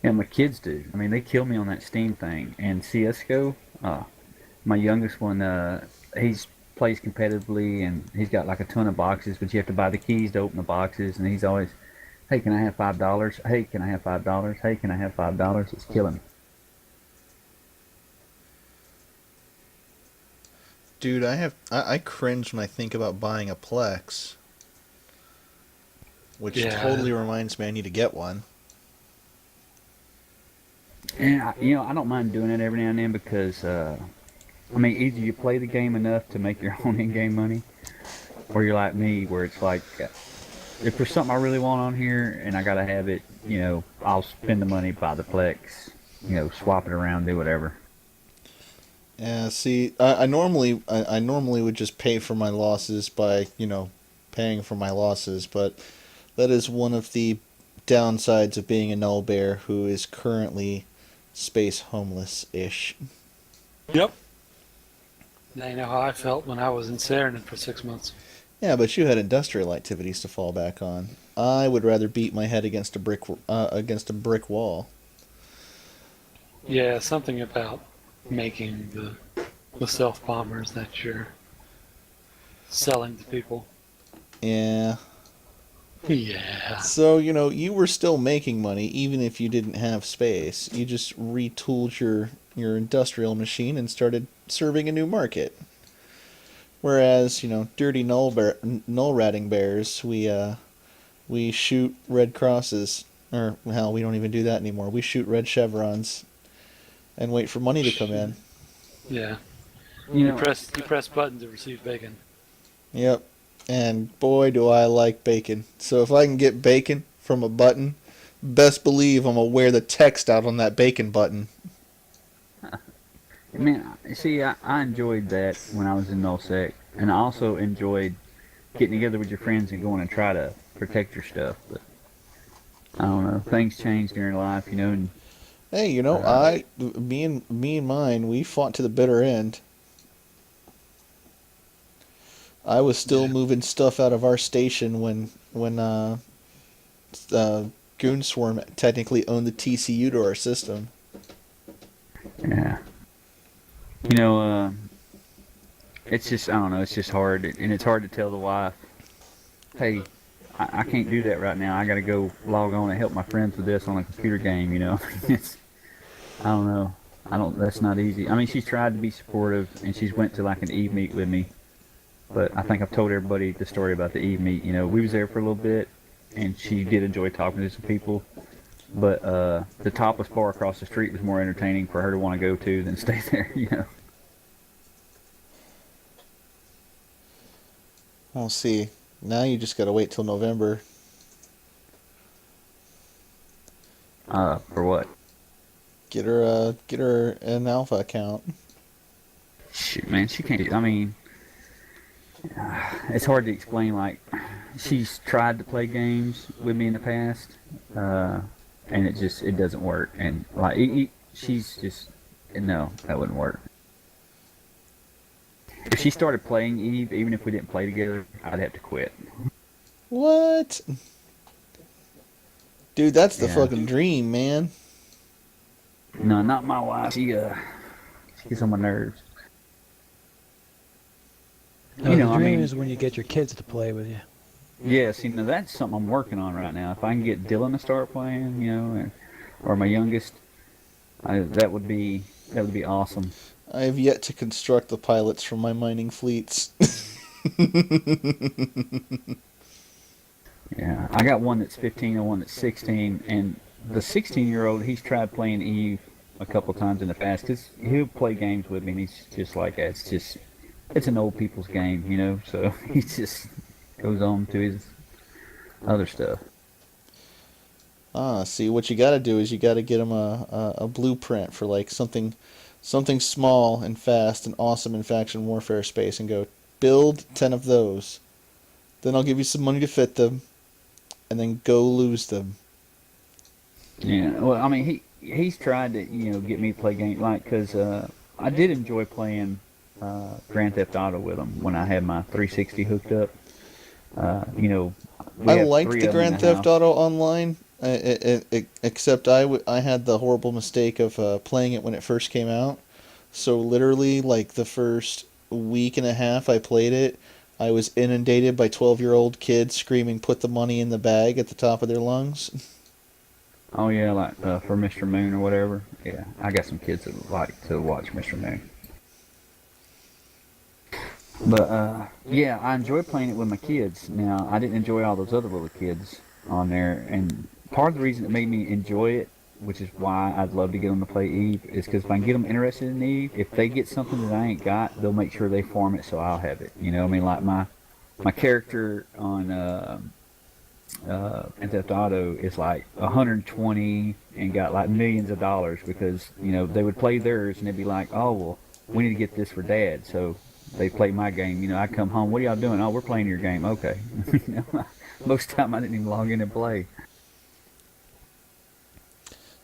Yeah, my kids do. I mean, they kill me on that Steam thing. And CS:GO, my youngest one, he's plays competitively, and he's got like a ton of boxes, but you have to buy the keys to open the boxes, and he's always, hey, can I have $5? Hey, can I have $5? Hey, can I have $5? It's killing me. Dude, I cringe when I think about buying a Plex. Which totally reminds me I need to get one. And I don't mind doing it every now and then because, I mean, either you play the game enough to make your own in-game money, or you're like me, where it's like, if there's something I really want on here and I gotta have it, I'll spend the money, buy the Plex, swap it around, do whatever. Yeah, see, I normally would just pay for my losses by, paying for my losses, but that is one of the downsides of being a null bear who is currently space homeless-ish. Yep. Now you know how I felt when I was in Saarinen for 6 months. Yeah, but you had industrial activities to fall back on. I would rather beat my head against a brick wall. Yeah, something about making the self bombers that you're selling to people. Yeah. Yeah. So, you were still making money even if you didn't have space. You just retooled your industrial machine and started serving a new market. Whereas, dirty null ratting bears, we shoot red crosses, or hell, we don't even do that anymore. We shoot red chevrons and wait for money to come in. Yeah. You press buttons to receive bacon. Yep. And boy, do I like bacon. So if I can get bacon from a button, best believe I'm going to wear the text out on that bacon button. I mean, see, I enjoyed that when I was in NullSec, and I also enjoyed getting together with your friends and going and try to protect your stuff. But I don't know. Things change during life, and Hey, me and mine, we fought to the bitter end. I was still Yeah. moving stuff out of our station when Goon Swarm technically owned the TCU to our system. yeah. You know, it's just I don't know. It's just hard, and it's hard to tell the wife, "Hey, I can't do that right now. I got to go log on and help my friends with this on a computer game." It's I don't know. I don't. That's not easy. I mean, she's tried to be supportive, and she's went to like an Eve meet with me. But I think I've told everybody the story about the Eve meet. We was there for a little bit, and she did enjoy talking to some people. But the topless bar across the street was more entertaining for her to want to go to than stay there. We'll see. Now you just gotta wait till November. For what? Get her an alpha account. Shoot, man, she can't. I mean, it's hard to explain. Like, she's tried to play games with me in the past, and it doesn't work. And like, she's just no, that wouldn't work. If she started playing Eve, even if we didn't play together, I'd have to quit. What? Dude, that's the Yeah. fucking dream, man. No, not my wife. She gets on my nerves. No, the dream is when you get your kids to play with you. Yeah, see, now that's something I'm working on right now. If I can get Dylan to start playing, or my youngest, that would be awesome. I have yet to construct the pilots for my mining fleets. Yeah, I got one that's 15 and one that's 16, and the 16-year-old, he's tried playing Eve a couple times in the past because he'll play games with me, and he's just like that. It's an old people's game, so he just goes on to his other stuff. See, what you gotta do is you gotta get him a blueprint for like something small and fast and awesome in faction warfare space and go build 10 of those. Then I'll give you some money to fit them and then go lose them. Yeah, well, I mean, he's tried to, get me to play games, like, because I did enjoy playing Grand Theft Auto with him when I had my 360 hooked up. We I have liked 3 the of them in Grand the Theft house. Auto Online, except I had the horrible mistake of playing it when it first came out. So literally, like the first week and a half I played it, I was inundated by 12-year-old kids screaming, "Put the money in the bag" at the top of their lungs. Oh yeah, like for Mr. Moon or whatever. Yeah, I got some kids that like to watch Mr. Moon. But yeah, I enjoy playing it with my kids. Now, I didn't enjoy all those other little kids on there, and part of the reason that made me enjoy it, which is why I'd love to get them to play Eve, is because if I can get them interested in Eve, if they get something that I ain't got, they'll make sure they farm it so I'll have it. I mean, like my character on Grand Theft Auto is like 120 and got like millions of dollars because they would play theirs and they'd be like, oh well, we need to get this for Dad, so they play my game. I come home, what are y'all doing? Oh, we're playing your game. Okay. Most of the time I didn't even log in and play.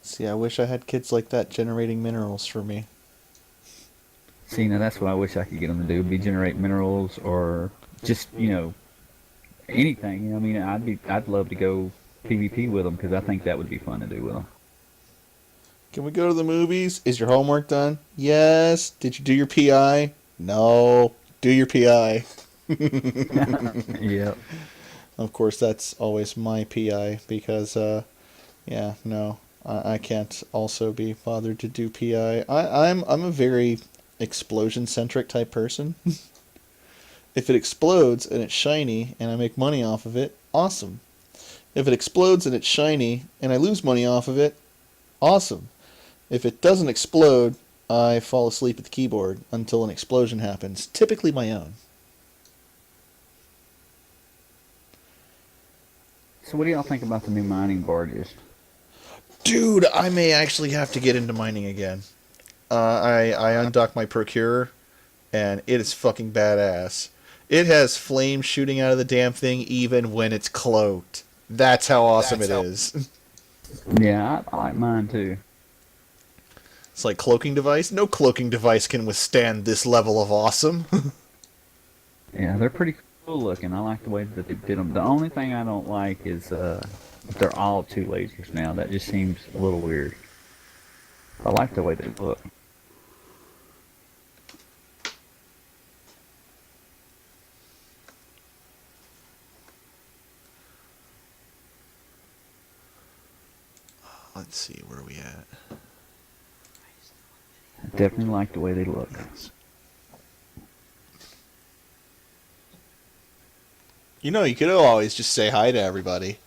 See, I wish I had kids like that generating minerals for me. See, now that's what I wish I could get them to do, be generate minerals or just, anything. I mean, I'd love to go PvP with them because I think that would be fun to do with them. Can we go to the movies? Is your homework done? Yes. Did you do your PI? No. Do your PI. Yeah. Of course, that's always my PI because, yeah, no, I can't also be bothered to do PI. I'm a very explosion-centric type person. If it explodes and it's shiny and I make money off of it, awesome. If it explodes and it's shiny and I lose money off of it, awesome. If it doesn't explode, I fall asleep at the keyboard until an explosion happens, typically my own. So what do y'all think about the new mining barges? Dude, I may actually have to get into mining again. I undocked my Procurer, and it is fucking badass. It has flames shooting out of the damn thing even when it's cloaked. That's how awesome it is. Yeah, I like mine too. It's like cloaking device. No cloaking device can withstand this level of awesome. Yeah, they're pretty cool looking. I like the way that they did them. The only thing I don't like is they're all two lasers now. That just seems a little weird. I like the way they look. Let's see, where are we at? I definitely like the way they look. You know, you could always just say hi to everybody.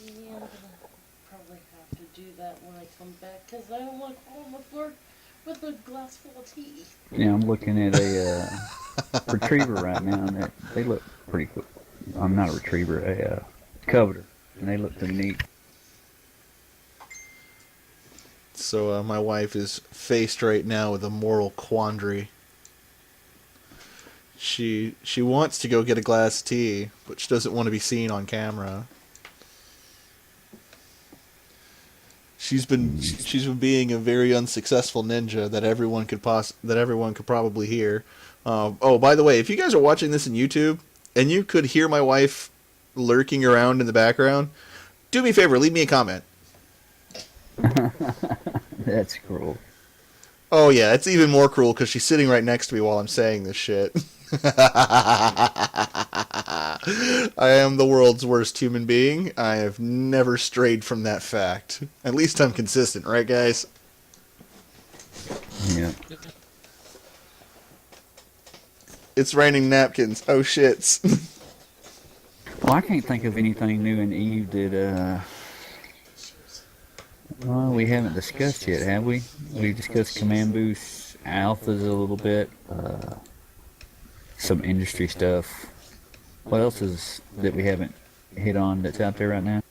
Yeah, I'm gonna probably have to do that when I come back because I don't like home with a glass full of tea. Yeah, I'm looking at a retriever right now, and they look pretty cool. I'm not a retriever, a coveter, and they look pretty neat. So my wife is faced right now with a moral quandary. She wants to go get a glass of tea, but she doesn't want to be seen on camera. She's been being a very unsuccessful ninja that everyone could probably hear. Oh, by the way, if you guys are watching this in YouTube and you could hear my wife lurking around in the background, do me a favor, leave me a comment. That's cruel. Oh yeah, it's even more cruel because she's sitting right next to me while I'm saying this shit. I am the world's worst human being. I have never strayed from that fact. At least I'm consistent, right, guys? Yeah. It's raining napkins. Oh shits. Well, I can't think of anything new in Eve well, we haven't discussed yet, have we? We discussed command boost alphas a little bit, some industry stuff. What else is that we haven't hit on that's out there right now?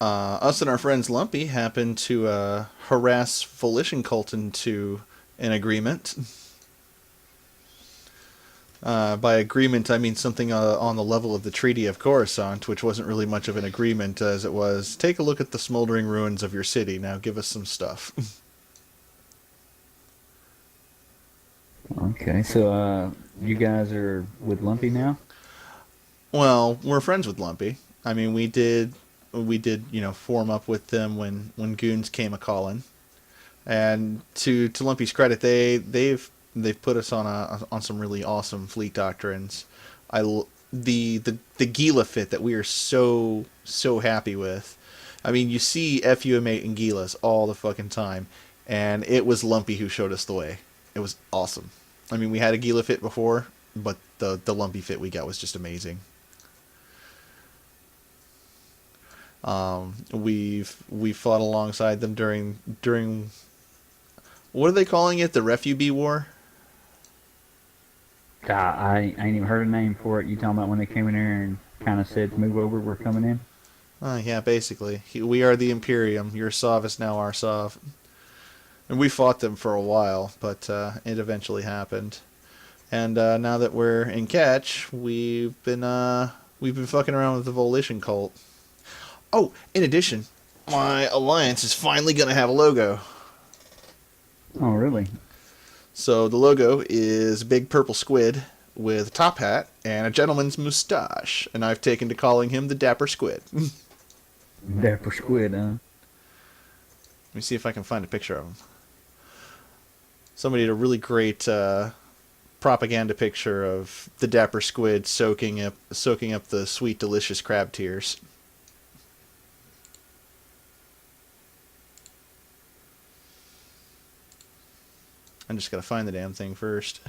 Us and our friends Lumpy happened to harass Volition Cult into an agreement. By agreement, I mean something on the level of the Treaty of Coruscant, which wasn't really much of an agreement as it was, take a look at the smoldering ruins of your city, now give us some stuff. Okay, so you guys are with Lumpy now? Well, we're friends with Lumpy. I mean, we did, form up with them when Goons came a calling. And to Lumpy's credit, they've put us on some really awesome fleet doctrines. The Gila fit that we are so happy with. I mean, you see FUM8 and Gilas all the fucking time, and it was Lumpy who showed us the way. It was awesome. I mean, we had a Gila fit before, but the Lumpy fit we got was just amazing. We fought alongside them during what are they calling it? The Refugee War? God, I ain't even heard a name for it. You talking about when they came in here and kind of said, move over, we're coming in? Yeah, basically. We are the Imperium. Your Sov is now our Sov. And we fought them for a while, but it eventually happened. And now that we're in catch, we've been fucking around with the Volition Cult. Oh, in addition, my alliance is finally gonna have a logo. Oh, really? So the logo is a big purple squid with a top hat and a gentleman's moustache, and I've taken to calling him the Dapper Squid. Dapper Squid, huh? Let me see if I can find a picture of him. Somebody did a really great propaganda picture of the Dapper Squid soaking up the sweet, delicious crab tears. I'm just gotta find the damn thing first.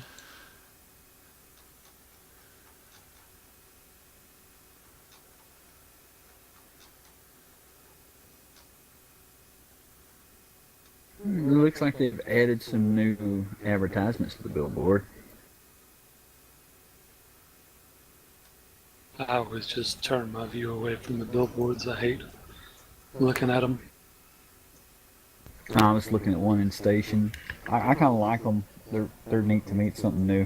It looks like they've added some new advertisements to the billboard. I always just turn my view away from the billboards. I hate looking at them. I was looking at one in station. I kind of like them. They're neat to me. It's something new.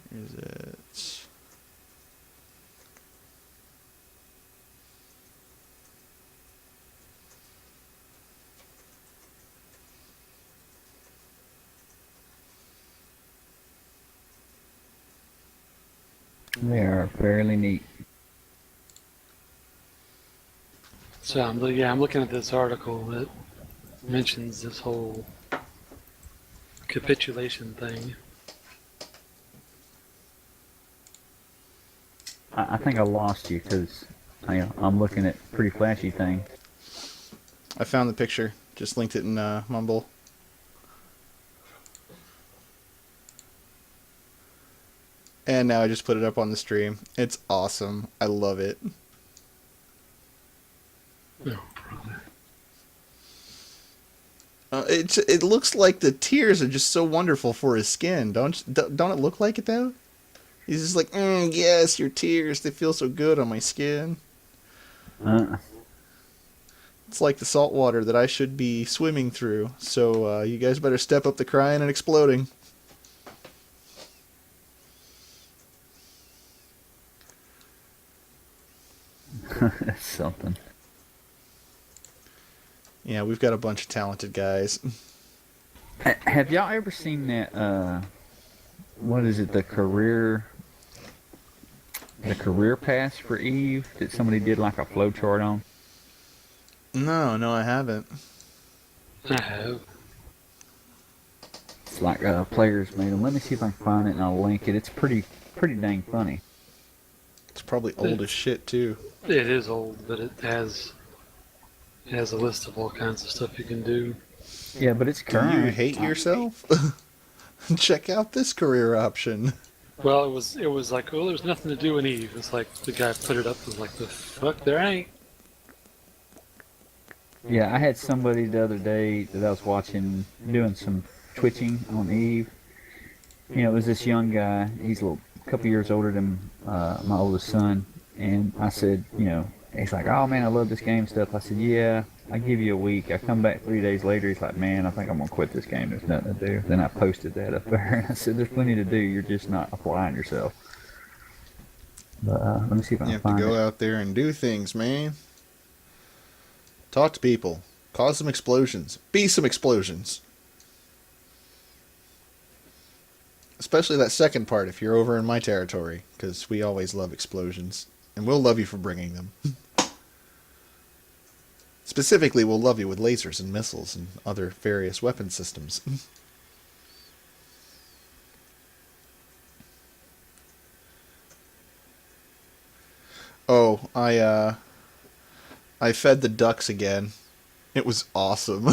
Where is it? They are fairly neat. So I'm looking at this article that mentions this whole capitulation thing. I think I lost you because I'm looking at pretty flashy things. I found the picture. Just linked it in Mumble. And now I just put it up on the stream. It's awesome. I love it. Oh, brother. It looks like the tears are just so wonderful for his skin. Don't it look like it though? He's just like, yes, your tears. They feel so good on my skin. Uh, It's like the salt water that I should be swimming through. So you guys better step up the crying and exploding. that's something. Yeah, we've got a bunch of talented guys. Have y'all ever seen that? What is it? The career pass for Eve that somebody did like a flow chart on. No, I haven't. I have. It's like players made them. Let me see if I can find it and I'll link it. It's pretty dang funny. It's probably old as shit too. It is old, but it has a list of all kinds of stuff you can do. Yeah, but it's Do current. you hate yourself? Check out this career option. Well, it was like, oh, there's nothing to do in Eve. It's like the guy put it up and was like, the fuck, there ain't. Yeah, I had somebody the other day that I was watching doing some twitching on Eve. You know, it was this young guy. He's a couple years older than my oldest son. And I said, he's like, oh man, I love this game stuff. I said, yeah, I give you a week. I come back 3 days later. He's like, man, I think I'm going to quit this game. There's nothing to do. Then I posted that up there. I said, there's plenty to do. You're just not applying yourself. But let me see if I You can have to find go it. out there and do things, man. Talk to people. Cause some explosions. Be some explosions. Especially that second part if you're over in my territory, because we always love explosions. And we'll love you for bringing them. Specifically, we'll love you with lasers and missiles and other various weapon systems. Oh, I fed the ducks again. It was awesome.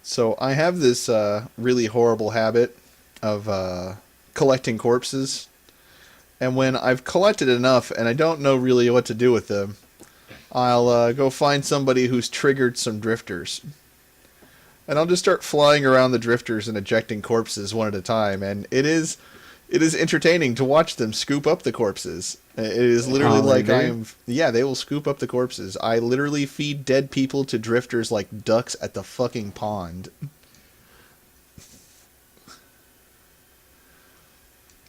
So I have this really horrible habit of collecting corpses. And when I've collected enough and I don't know really what to do with them, I'll go find somebody who's triggered some drifters. And I'll just start flying around the drifters and ejecting corpses one at a time. And it is entertaining to watch them scoop up the corpses. It is literally like they will scoop up the corpses. I literally feed dead people to drifters like ducks at the fucking pond.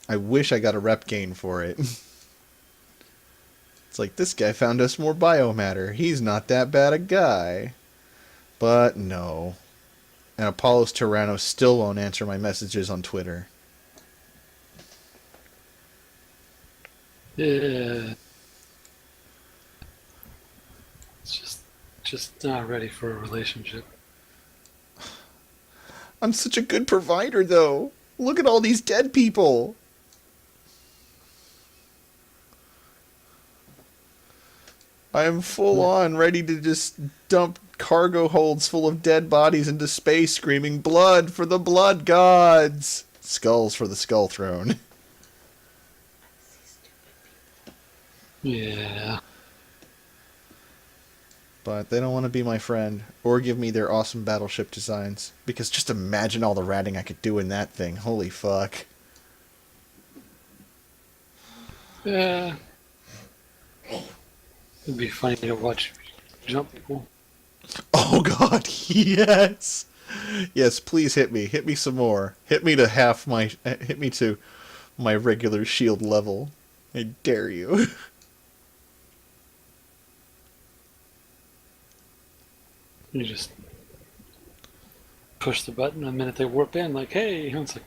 I wish I got a rep gain for it. It's like, this guy found us more biomatter. He's not that bad a guy. But no. And Apollos Tyranno still won't answer my messages on Twitter. Yeah. It's just not ready for a relationship. I'm such a good provider, though. Look at all these dead people. I am full on ready to just dump cargo holds full of dead bodies into space, screaming, blood for the blood gods! Skulls for the skull throne. Yeah. But they don't want to be my friend, or give me their awesome battleship designs. Because just imagine all the ratting I could do in that thing. Holy fuck. Yeah. It'd be funny to watch jump people. Oh god, yes! Yes, please hit me. Hit me some more. Hit me to my regular shield level. I dare you. You just push the button the minute they warp in, like, hey, and it's like,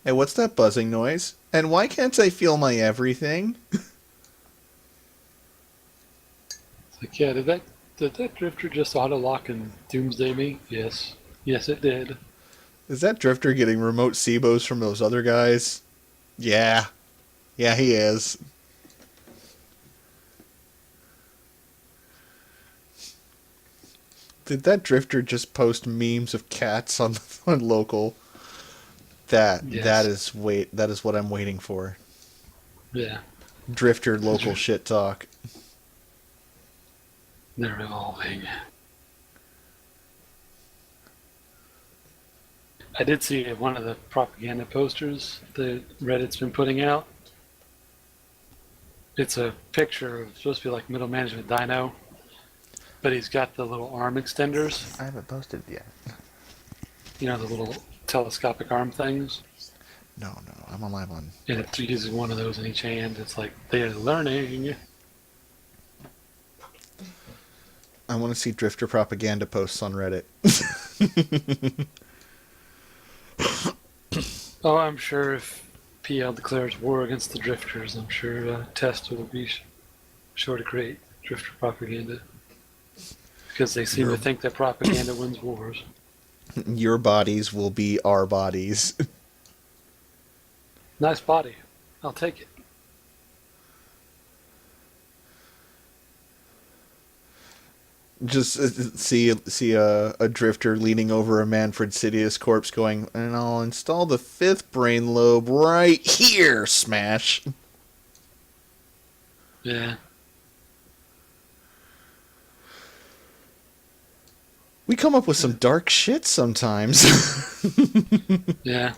Hey, what's that buzzing noise? And why can't I feel my everything? It's like, yeah, did that drifter just auto lock and doomsday me? Yes. Yes, it did. Is that drifter getting remote SIBOs from those other guys? Yeah. Yeah, he is. Did that drifter just post memes of cats on local? That Yes. that is what I'm waiting for. Yeah. Drifter local shit talk. They're evolving. I did see one of the propaganda posters that Reddit's been putting out. It's a picture of supposed to be like middle management Dino, but he's got the little arm extenders. I haven't posted it yet. You know, the little telescopic arm things. No, I'm on live on. And it uses one of those in each hand. It's like they're learning. I want to see drifter propaganda posts on Reddit. Oh, I'm sure if PL declares war against the drifters, I'm sure Test will be sure to create drifter propaganda. Because they seem to think that propaganda wins wars. Your bodies will be our bodies. Nice body. I'll take it. Just see a drifter leaning over a Manfred Sidious corpse going, and I'll install the fifth brain lobe right here, smash. Yeah. We come up with some dark shit sometimes. Yeah.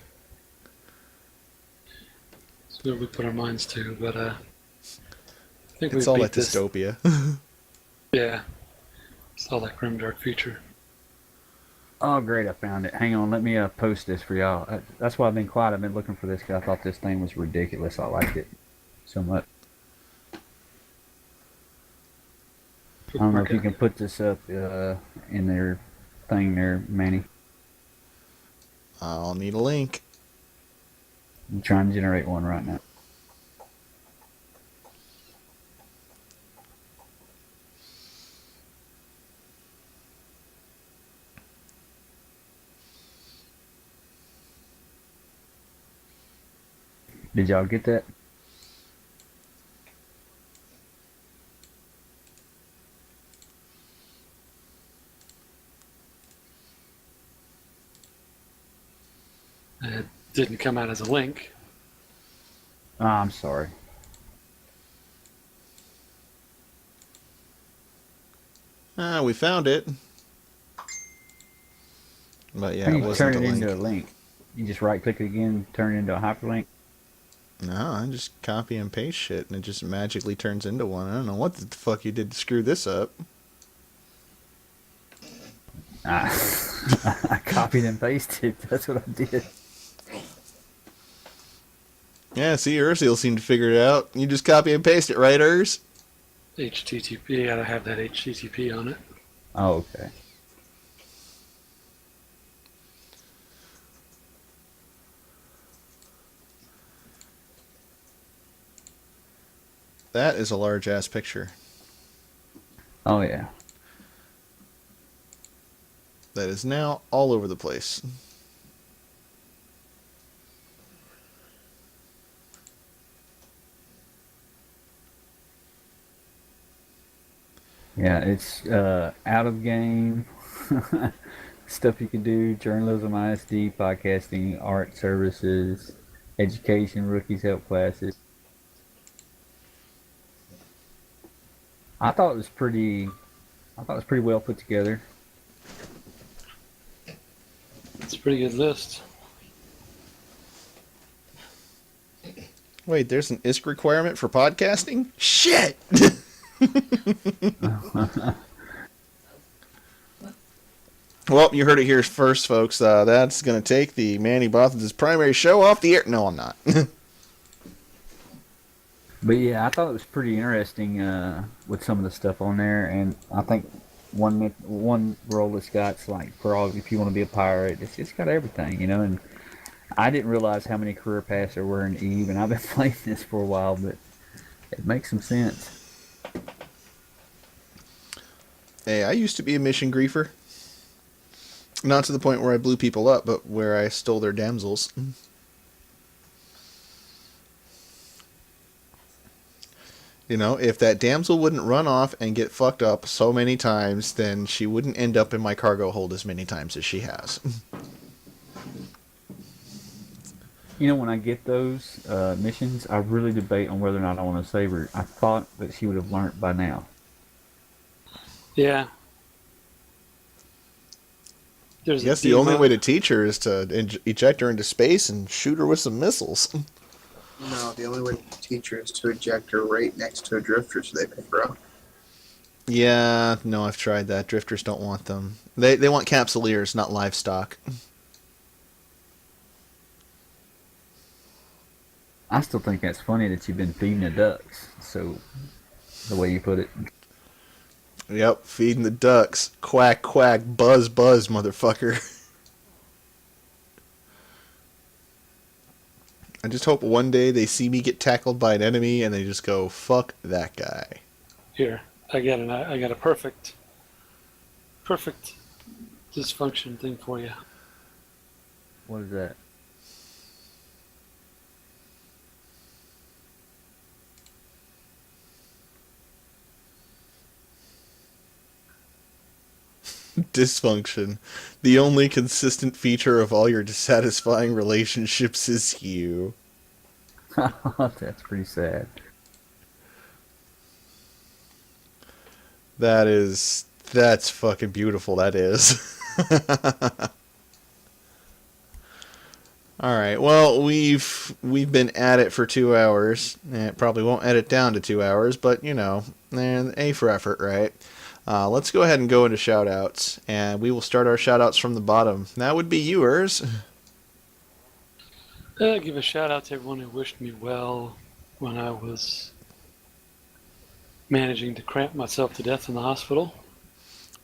That's where we put our minds to, but I think It's we all beat that this. dystopia. Yeah. It's all that grim dark future. Oh, great! I found it. Hang on, let me post this for y'all. That's why I've been quiet. I've been looking for this because I thought this thing was ridiculous. I liked it so much. I don't know if you can put this up in their thing there, Manny. I'll need a link. I'm trying to generate one right now. Did y'all get that? It didn't come out as a link. Oh, I'm sorry. We found it. But yeah, How do it you wasn't turn a it link. into a link? You just right click it again, turn it into a hyperlink? No, I just copy and paste shit, and it just magically turns into one. I don't know what the fuck you did to screw this up. I copied and pasted. That's what I did. Yeah, see, Ursil seemed to figure it out. You just copy and paste it, right, Urs? HTTP, gotta have that HTTP on it. Oh, okay. That is a large ass picture. Oh, yeah. That is now all over the place. Yeah, it's out of game stuff you can do: journalism, ISD, podcasting, art services, education, rookies help classes. I thought it was pretty. I thought it was pretty well put together. It's a pretty good list. Wait, there's an ISK requirement for podcasting? Shit! Well, you heard it here first, folks. That's going to take the Manny Bothans' primary show off the air. No, I'm not. But yeah, I thought it was pretty interesting with some of the stuff on there, and I think one role it's got's like for all if you want to be a pirate, it's got everything, you know. And I didn't realize how many career paths there were in Eve, and I've been playing this for a while, but it makes some sense. Hey, I used to be a mission griefer. Not to the point where I blew people up, but where I stole their damsels. You know, if that damsel wouldn't run off and get fucked up so many times, then she wouldn't end up in my cargo hold as many times as she has. You know, when I get those missions, I really debate on whether or not I want to save her. I thought that she would have learned by now. Yeah. I guess the only way to teach her is to eject her into space and shoot her with some missiles. No, the only way to teach her is to eject her right next to a drifter so they pick her up. Yeah, no, I've tried that. Drifters don't want them. They want capsuleers, not livestock. I still think that's funny that you've been feeding the ducks. So, the way you put it. Yep, feeding the ducks. Quack, quack, buzz, buzz, motherfucker. I just hope one day they see me get tackled by an enemy and they just go, fuck that guy. Here, I got a perfect dysfunction thing for you. What is that? Dysfunction. The only consistent feature of all your dissatisfying relationships is you. That's pretty sad. That's fucking beautiful, that is. Alright, well, we've been at it for 2 hours. It probably won't edit down to 2 hours, but, you know, A for effort, right? Let's go ahead and go into shoutouts, and we will start our shoutouts from the bottom. That would be yours. Give a shout out to everyone who wished me well when I was managing to cramp myself to death in the hospital.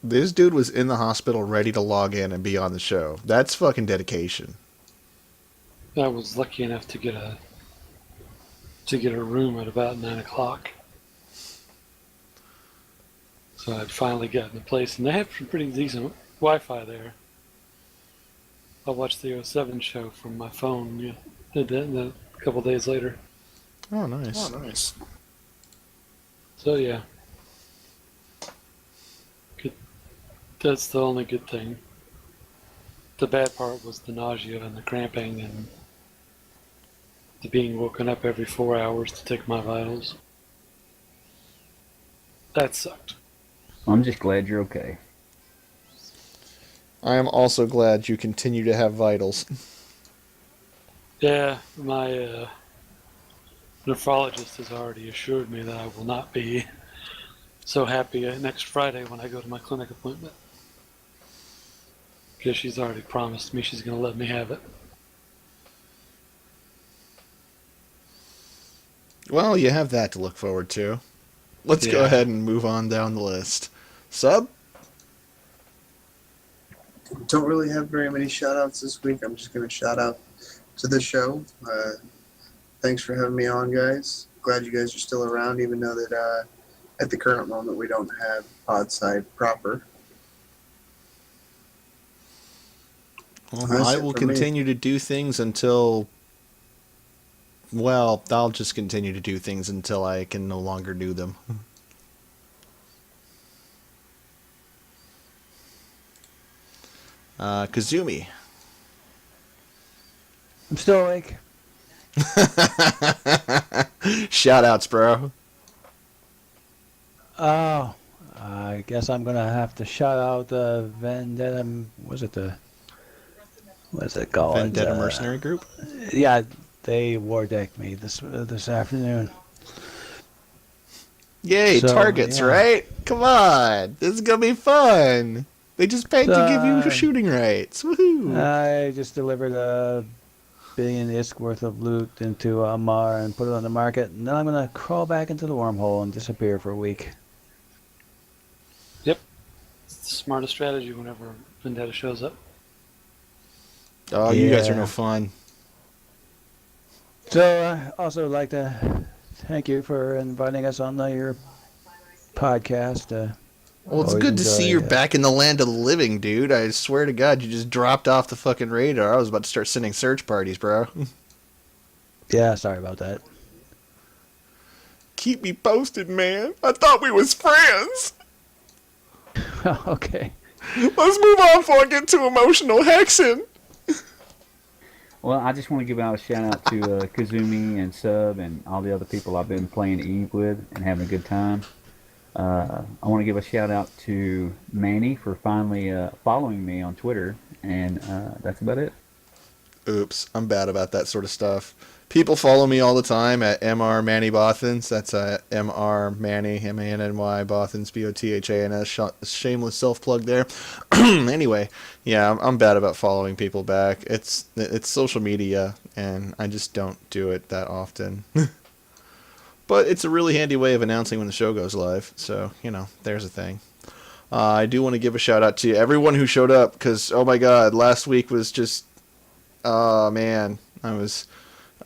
This dude was in the hospital ready to log in and be on the show. That's fucking dedication. I was lucky enough to get a room at about 9 o'clock. So I'd finally gotten a place, and they have some pretty decent Wi-Fi there. I watched the 07 show from my phone. Yeah, did that a couple days later. Oh, nice. Oh, nice. So yeah, good. That's the only good thing. The bad part was the nausea and the cramping and the being woken up every 4 hours to take my vitals. That sucked. I'm just glad you're okay. I am also glad you continue to have vitals. Yeah, my nephrologist has already assured me that I will not be so happy next Friday when I go to my clinic appointment. Because she's already promised me she's going to let me have it. Well, you have that to look forward to. Let's go Yeah. ahead and move on down the list. Sub? Don't really have very many shout outs this week. I'm just going to shout out to the show. Thanks for having me on, guys. Glad you guys are still around, even though that at the current moment we don't have Podside proper. Well, That's I it will for me. continue to do things until... Well, I'll just continue to do things until I can no longer do them. Kazumi. I'm still awake. Shoutouts, bro. Oh, I guess I'm gonna have to shout out Vendetta. What's it called? Vendetta Mercenary Group? Yeah, they war decked me this afternoon. Yay, So, targets, yeah. right? Come on. This is gonna be fun. They just paid to give you Uh, shooting rights. Woohoo! I just delivered $1 billion ISK worth of loot into Amar and put it on the market, and then I'm gonna crawl back into the wormhole and disappear for a week. Yep. It's the smartest strategy whenever Vendetta shows up. Oh, you guys are Yeah. no fun. So I also like to thank you for inviting us on your podcast. Well, it's Always good to see enjoy, you're back in the land of the living, dude. I swear to God, you just dropped off the fucking radar. I was about to start sending search parties, bro. Yeah, sorry about that. Keep me posted, man. I thought we was friends. Okay. Let's move on before I get too emotional hexing. Well, I just want to give out a shout out to Kazumi and Sub and all the other people I've been playing Eve with and having a good time. I want to give a shout out to Manny for finally following me on Twitter, and that's about it. Oops, I'm bad about that sort of stuff. People follow me all the time at Mr. Manny Bothans. That's Mr. Manny, Manny Bothans, Bothans. Shameless self-plug there. Anyway, yeah, I'm bad about following people back. It's social media, and I just don't do it that often. But it's a really handy way of announcing when the show goes live. So, there's a thing. I do want to give a shout out to everyone who showed up, because, oh my god, last week was just... Oh, man. I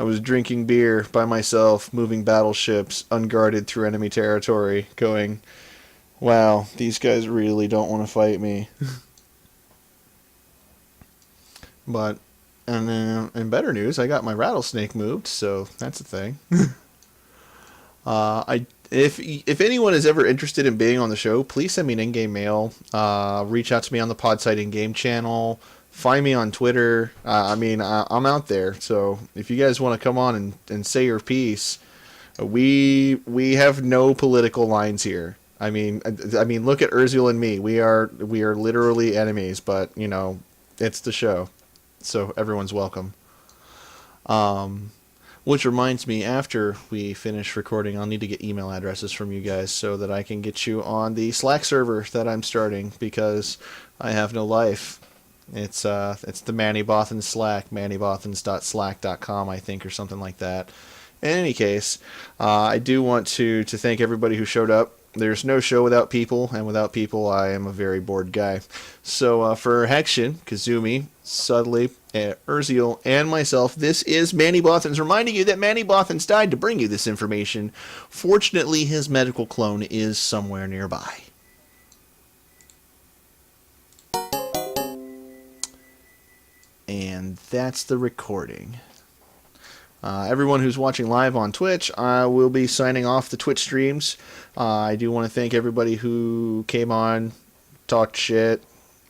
was drinking beer by myself, moving battleships, unguarded through enemy territory, going, wow, these guys really don't want to fight me. But, and then, in better news, I got my rattlesnake moved, so that's a thing. If anyone is ever interested in being on the show, please send me an in-game mail. Reach out to me on the Podsite in-game channel. Find me on Twitter. I'm out there. So if you guys want to come on and say your piece, we have no political lines here. I mean, look at Urzul and me. We are literally enemies, but it's the show, so everyone's welcome. Which reminds me, after we finish recording, I'll need to get email addresses from you guys so that I can get you on the Slack server that I'm starting, because I have no life. It's the Manny Bothans Slack, mannybothans.slack.com, I think, or something like that. In any case, I do want to thank everybody who showed up. There's no show without people, and without people, I am a very bored guy. So for Hexion, Kazumi, Sudley, Urzul, and myself, this is Manny Bothans, reminding you that Manny Bothans died to bring you this information. Fortunately, his medical clone is somewhere nearby. And that's the recording. Everyone who's watching live on Twitch, I will be signing off the Twitch streams. I do want to thank everybody who came on, talked shit,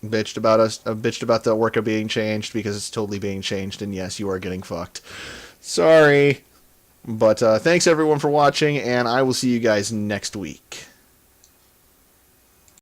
bitched about us, bitched about the Orca being changed, because it's totally being changed, and yes, you are getting fucked. Sorry. But thanks everyone for watching, and I will see you guys next week.